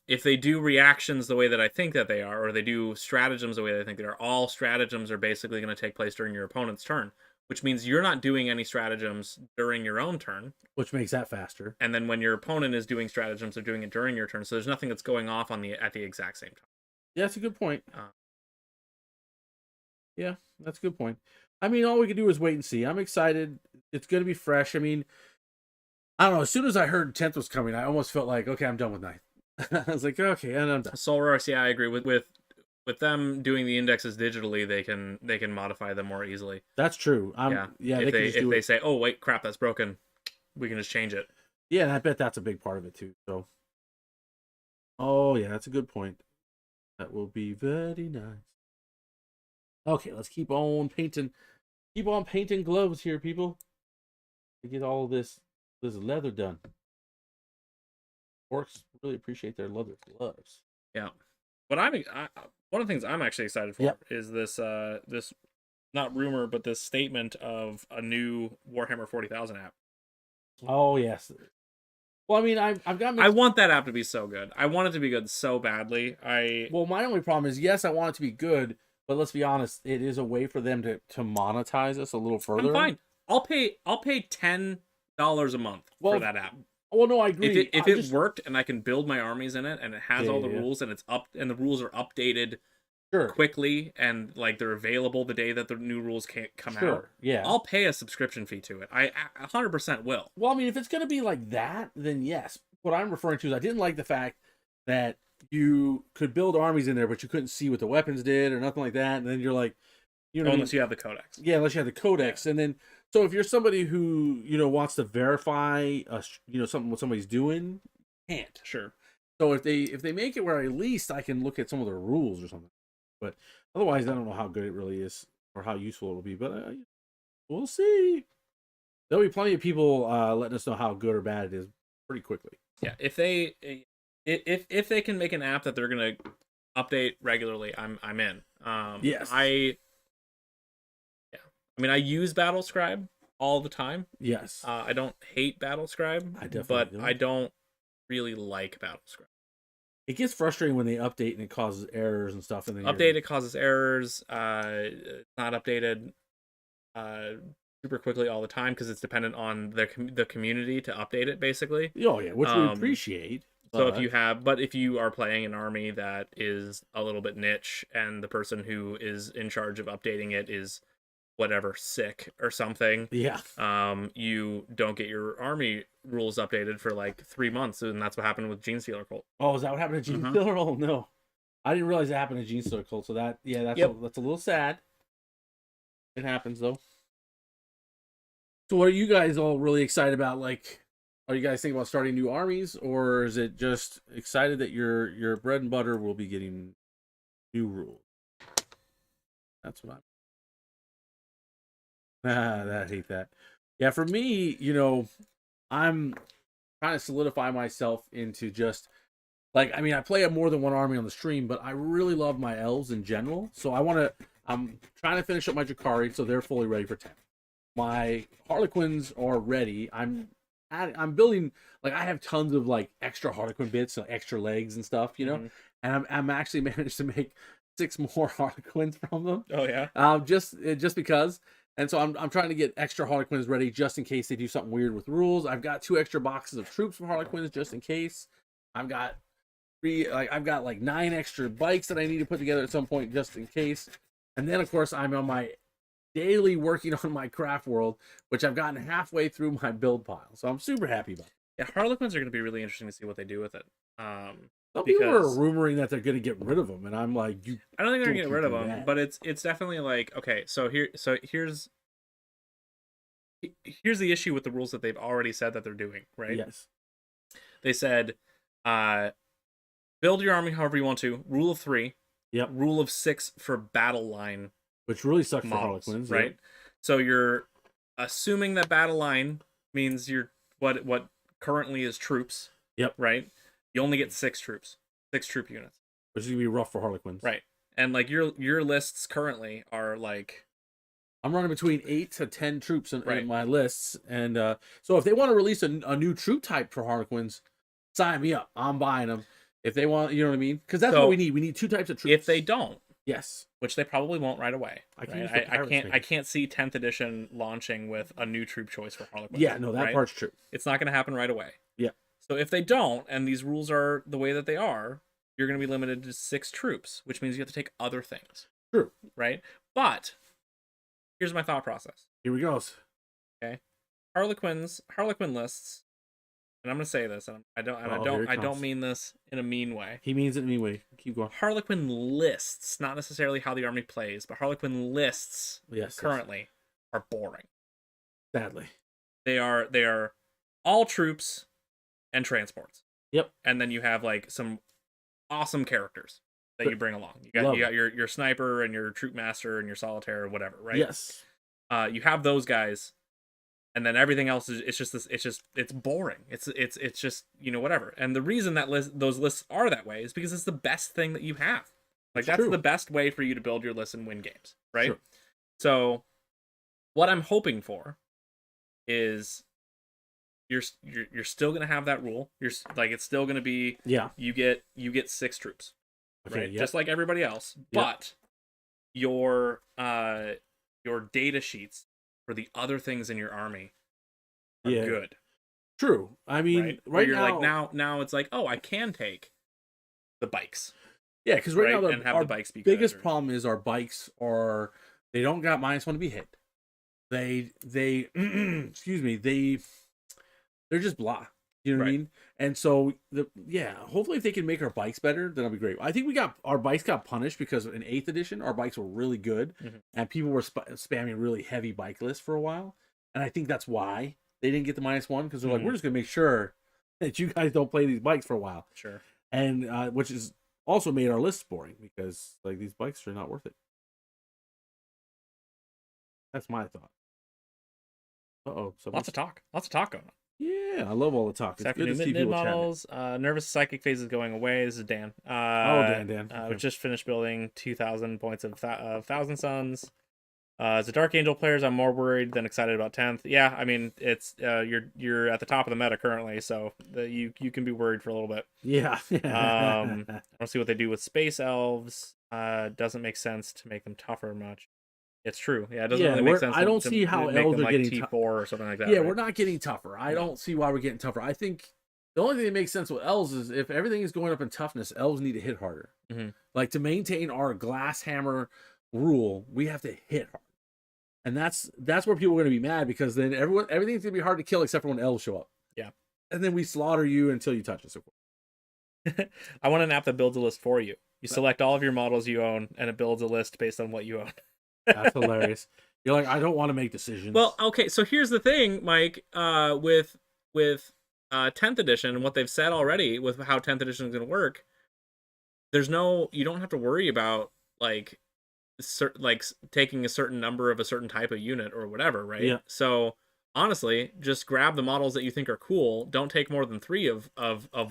if they do reactions the way that I think that they are, or they do stratagems the way that I think they are, all stratagems are basically going to take place during your opponent's turn, which means you're not doing any stratagems during your own turn. Which makes that faster. And then when your opponent is doing stratagems, they're doing it during your turn, so there's nothing that's going off at the exact same time. Yeah, that's a good point. Yeah, that's a good point. I mean, all we can do is wait and see. I'm excited. It's going to be fresh. I mean, I don't know. As soon as I heard 10th was coming, I almost felt like, okay, I'm done with 9th. I was like, okay, and I'm done. Solros, yeah, I agree with them doing the indexes digitally. They can modify them more easily. That's true. If they say, oh wait, crap, that's broken, we can just change it. Yeah, and I bet that's a big part of it too. So, oh yeah, that's a good point. That will be very nice. Okay, let's keep on painting. Keep on painting gloves here, people. To get all this leather done. Orcs really appreciate their leather gloves. Yeah. But one of the things I'm actually excited for Yep. is this not rumor, but this statement of a new Warhammer 40,000 app. Oh yes. Well, I mean, I've got I mixed. want that app to be so good. I want it to be good so badly. Well, my only problem is, yes, I want it to be good, but let's be honest, it is a way for them to monetize us a little I'm further. fine. I'll pay $10 a month Well, for that app. Well, no, I If agree. it worked and I can build my armies in it and it has all the Yeah. rules and it's up and the rules are updated Sure. quickly and like they're available the day that the new rules can't come out. Sure. Yeah. I'll pay a subscription fee to it. I 100% will. Well, I mean, if it's going to be like that, then yes. What I'm referring to is I didn't like the fact that you could build armies in there, but you couldn't see what the weapons did or nothing like that. And then you're like, you know, Unless you have the codex. Yeah, unless you have the codex, and then so if you're somebody who wants to verify, something what somebody's doing, you can't. Sure. So if they make it where at least I can look at some of their rules or something, but otherwise I don't know how good it really is or how useful it'll be. But we'll see. There'll be plenty of people letting us know how good or bad it is pretty quickly. Yeah, if they can make an app that they're gonna update regularly, I'm in. Yes. I mean, I use BattleScribe all the time. Yes. I don't hate BattleScribe, but I don't really like BattleScribe. It gets frustrating when they update and it causes errors and stuff. And then it causes errors. It's not updated super quickly all the time because it's dependent on the community to update it, basically. Oh yeah, which we appreciate. So if you are playing an army that is a little bit niche and the person who is in charge of updating it is whatever sick or something, you don't get your army rules updated for like 3 months, and that's what happened with Genestealer Cult. Oh, is that what happened to Genestealer? Oh no, I didn't realize it happened to Genestealer Cult. So that's a little sad. It happens though. So are you guys all really excited about, like, are you guys thinking about starting new armies, or is it just excited that your bread and butter will be getting new rules? That's what I hate that. Yeah, for me, I'm trying to solidify myself into just like, I mean, I play more than one army on the stream, but I really love my elves in general. So I'm trying to finish up my Drakari, so they're fully ready for 10. My Harlequins are ready. I'm building, like, I have tons of like extra Harlequin bits, so extra legs and stuff, and I'm actually managed to make 6 more Harlequins from them. Oh yeah. Just because. And so I'm trying to get extra Harlequins ready just in case they do something weird with rules. I've got 2 extra boxes of troops for Harlequins just in case. I've got 9 extra bikes that I need to put together at some point just in case. And then of course I'm on my daily working on my craft world, which I've gotten halfway through my build pile. So I'm super happy about it. Yeah, Harlequins are going to be really interesting to see what they do with it. Some people are rumoring that they're going to get rid of them, and I'm like, I don't think they're going to get rid of them, but it's definitely like, okay, here's the issue with the rules that they've already said that they're doing, right? Yes. They said, build your army however you want to. Rule of 3. Yep. Rule of 6 for battle line. Which really sucks models, for Harlequins, right? Yep. So you're assuming that battle line means you're what currently is troops. Yep. Right. You only get 6 troops, 6 troop units, which is gonna be rough for Harlequins, right? And like your lists currently are like, I'm running between 8 to 10 troops in my lists, and so if they want to release a new troop type for Harlequins, sign me up. I'm buying them. If they want, you know what I mean? Because that's what we need. We need 2 types of troops. If they don't, yes, which they probably won't right away. I can't see 10th edition launching with a new troop choice for Harlequins. Yeah, no, that part's true. It's not going to happen right away. Yeah. So if they don't, and these rules are the way that they are, you're going to be limited to 6 troops, which means you have to take other things. True. Right? But here's my thought process. Here we go. Okay. Harlequin lists, and I'm going to say this, and I don't mean this in a mean way. He means it in a mean way. Keep going. Harlequin lists, not necessarily how the army plays, but Harlequin lists currently are boring. Sadly. They are all troops and transports. Yep. And then you have like some awesome characters that you bring along. You Love got your sniper and your troop master and your solitaire or whatever, right? Yes. You have those guys, and then everything else is it's boring. It's just, you know, whatever. And the reason that those lists are that way is because it's the best thing that you have. Like, that's true. the best way for you to build your list and win games, right? Sure. So what I'm hoping for is you're still gonna have that rule. You're like, it's still gonna be, you get 6 troops, okay, right? Just like everybody else. But your data sheets for the other things in your army are good. True. I mean, right you're now, like, now it's like, oh, I can take the bikes. Yeah, because right now and have our the bikes be biggest good, problem is our bikes they don't got -1 to be hit. They excuse me, they're just blah. You know what I mean? And so hopefully if they can make our bikes better, then that'll be great. I think our bikes got punished because in 8th edition our bikes were really good, and people were spamming really heavy bike lists for a while, and I think that's why they didn't get the -1, because they're like, we're just gonna make sure that you guys don't play these bikes for a while. Sure. And which is also made our lists boring, because like these bikes are not worth it. That's my thought. Lots of talk going on. Yeah, I love all the talk. It's good to see mid people models. Nervous psychic phase is going away. This is Dan. Dan. We just finished building 2,000 points of Thousand Suns. As a Dark Angel players, I'm more worried than excited about 10th. Yeah, I mean, it's you're at the top of the meta currently, so you can be worried for a little bit. Yeah. I want to see what they do with space elves. Doesn't make sense to make them tougher much. It's true. Yeah, it doesn't really make sense. I don't see how elves are getting T4 or something like that. Yeah, we're not getting tougher. I don't see why we're getting tougher. I think the only thing that makes sense with elves is if everything is going up in toughness, elves need to hit harder. Like, to maintain our glass hammer rule, we have to hit hard. And that's where people are going to be mad, because then everything's going to be hard to kill except for when elves show up. Yeah. And then we slaughter you until you touch us. I want an app that builds a list for you. You select all of your models you own, and it builds a list based on what you own. That's hilarious. You're like, I don't want to make decisions. Well, okay, so here's the thing, Mike. With 10th edition and what they've said already with how 10th edition is going to work, you don't have to worry about like taking a certain number of a certain type of unit or whatever, right? Yeah. So honestly, just grab the models that you think are cool. Don't take more than 3 of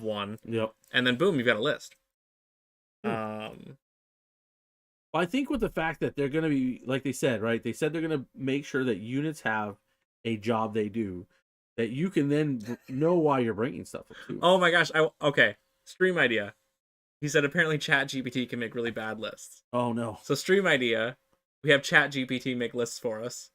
one. Yep. And then boom, you've got a list. I think with the fact that they're going to be, like they said, right? They said they're going to make sure that units have a job they do, that you can then know why you're bringing stuff up too. Oh my gosh. Okay. Stream idea. He said apparently ChatGPT can make really bad lists. Oh no. So stream idea, we have ChatGPT make lists for us,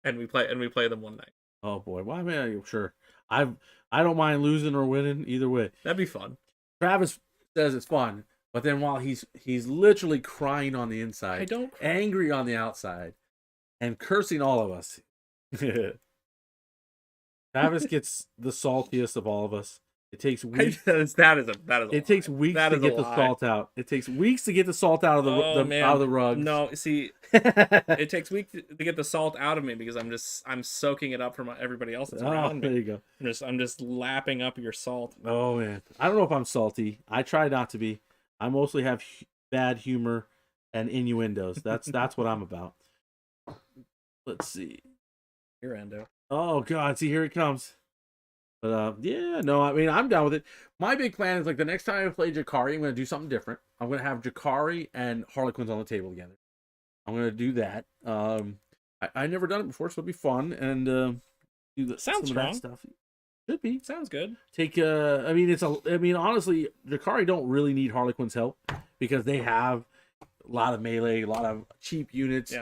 and we play them one night. Oh boy. Why am I sure? I don't mind losing or winning either way. That'd be fun. Travis says it's fun. But then while he's literally crying on the inside, angry on the outside, and cursing all of us. Travis gets the saltiest of all of us. It takes weeks. It takes weeks to get the salt out. It takes weeks to get the salt out of the rug. No, see, it takes weeks to get the salt out of me, because I'm soaking it up from everybody else that's around me. There you go. I'm just lapping up your salt. Oh man, I don't know if I'm salty. I try not to be. I mostly have bad humor and innuendos. That's what I'm about. Let's see. Your endo. Oh God, see, here it comes. But yeah, no, I mean, I'm down with it. My big plan is, like, the next time I play Jakari, I'm gonna do something different. I'm gonna have Jakari and Harlequins on the table together. I'm gonna do that. I never done it before, so it'll be fun, and do sounds some strong. of that stuff. Should be. Sounds good. I mean, honestly, Jakari don't really need Harlequin's help, because they have a lot of melee, a lot of cheap units,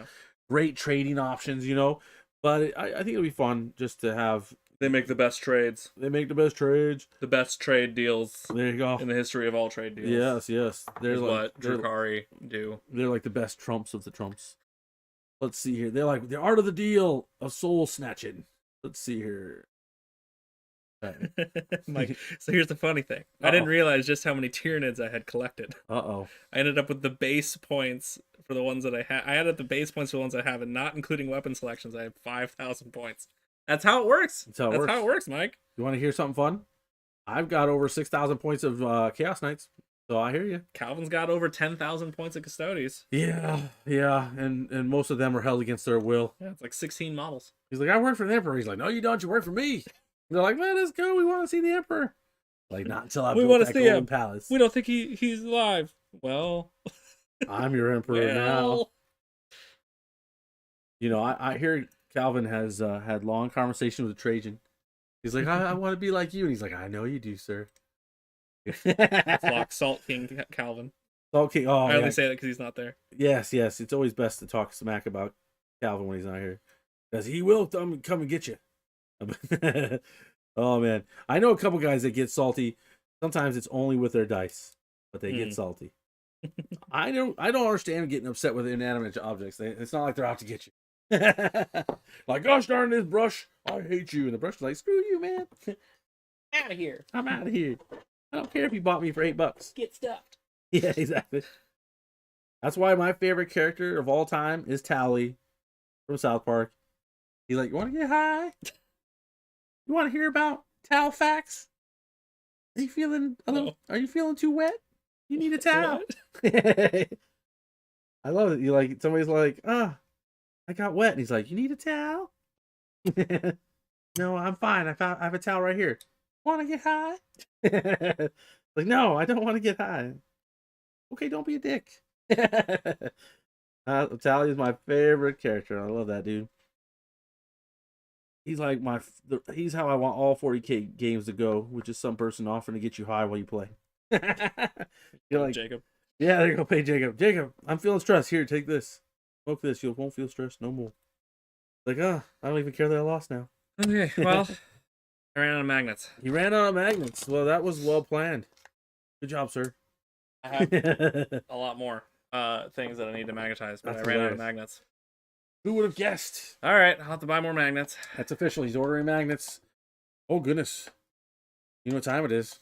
great trading options, you know. But I think it'll be fun just to have. They make the best trades. They make the best trades. The best trade deals. There you go. In the history of all trade deals. Yes. There's what Jakari do. They're like the best trumps of the trumps. Let's see here. They're like the art of the deal of soul snatching. Let's see here. Mike, so here's the funny thing. I didn't realize just how many Tyranids I had collected. I ended up with the base points for the ones that I had. I added the base points for the ones I have, and not including weapon selections, I have 5,000 points. That's how it works. That's how it works, Mike. You want to hear something fun? I've got over 6,000 points of Chaos Knights. So I hear you. Calvin's got over 10,000 points of Custodes. Yeah, yeah, and most of them are held against their will. Yeah, it's like 16 models. He's like, I work for the Emperor. He's like, no, you don't. You work for me. They're like, let us go. We want to see the Emperor. Like, not until I built that golden palace. We don't think he's alive. Well, I'm your Emperor now. You know, I hear Calvin has had long conversations with Trajan. He's like, I want to be like you. And he's like, I know you do, sir. Flock Salt King Calvin. Salt King. Oh, I only say that because he's not there. Yes, yes. It's always best to talk smack about Calvin when he's not here, because he will come and get you. Oh man, I know a couple guys that get salty. Sometimes it's only with their dice, but they get salty. I don't understand getting upset with inanimate objects. It's not like they're out to get you. Like, gosh darn this brush, I hate you. And the brush is like, screw you, man. Out of here. I'm out of here. I don't care if you bought me for $8. Get stuffed. Yeah, exactly. That's why my favorite character of all time is Tally from South Park. He's like, you want to get high? You want to hear about towel facts? Are you feeling a little? Are you feeling too wet? You need a towel. I love it. You like, somebody's like, I got wet, and he's like, you need a towel? No, I'm fine. I have a towel right here. Want to get high? Like, no, I don't want to get high. Okay, don't be a dick. Tally is my favorite character. I love that dude. He's like he's how I want all 40K games to go, which is some person offering to get you high while you play. You're like, Jacob. Yeah, there you go, pay Jacob. Jacob, I'm feeling stressed. Here, take this. Smoke this. You won't feel stressed no more. Like, I don't even care that I lost now. Okay, well, I ran out of magnets. You ran out of magnets. Well, that was well planned. Good job, sir. I have a lot more things that I need to magnetize, but I ran out of magnets. Who would have guessed? All right, I'll have to buy more magnets. That's official. He's ordering magnets. Oh, goodness. You know what time it is?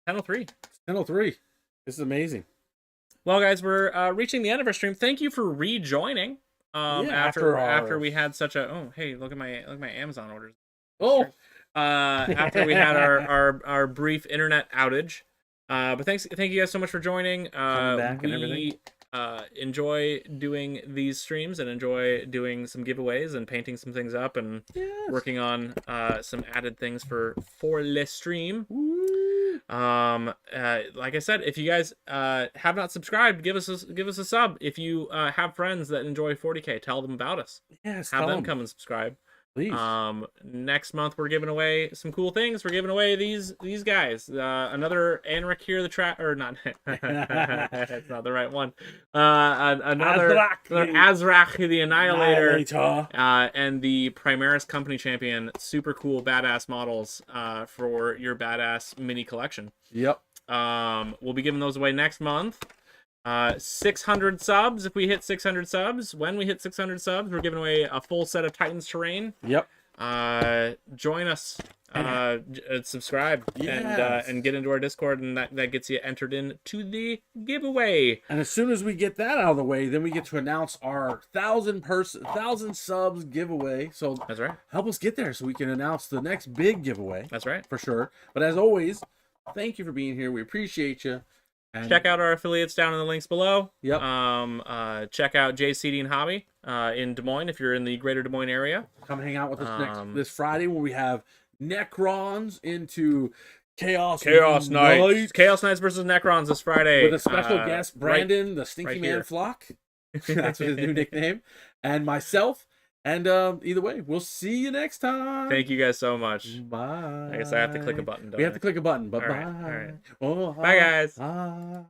10:03. 10:03. This is amazing. Well, guys, we're reaching the end of our stream. Thank you for rejoining. After we had such a hey, look at my Amazon orders. Oh, after we had our brief internet outage. But thank you guys so much for joining. Coming back and everything. Enjoy doing these streams and enjoy doing some giveaways and painting some things up and working on some added things for the stream. Like I said, if you guys have not subscribed, give us a sub. If you have friends that enjoy 40K, tell them about us. Yes, have them come and subscribe. Please. Next month we're giving away some cool things. We're giving away these guys. Another Anric here, the trap, or not? That's not the right one. Another Azrak, the Annihilator, and the Primaris Company Champion. Super cool, badass models for your badass mini collection. Yep. We'll be giving those away next month. 600 subs. If we hit 600 subs, when we hit 600 subs, we're giving away a full set of Titans Terrain. Yep. Join us, subscribe, and get into our Discord, and that gets you entered into the giveaway. And as soon as we get that out of the way, then we get to announce our 1,000 subs giveaway. So that's right. Help us get there so we can announce the next big giveaway. That's right, for sure. But as always, thank you for being here. We appreciate you. And check out our affiliates down in the links below. Yep. Check out Jay's Seeding Hobby in Des Moines if you're in the greater Des Moines area. Come hang out with us this Friday when we have Necrons into Chaos Knights. Chaos Knights versus Necrons this Friday. With a special guest, Brandon, the Stinky Man Flock. That's his new nickname. And myself. And either way, we'll see you next time. Thank you guys so much. Bye. I guess I have to click a button. We have to click a button, but all bye. Right. Oh, bye, guys. Bye.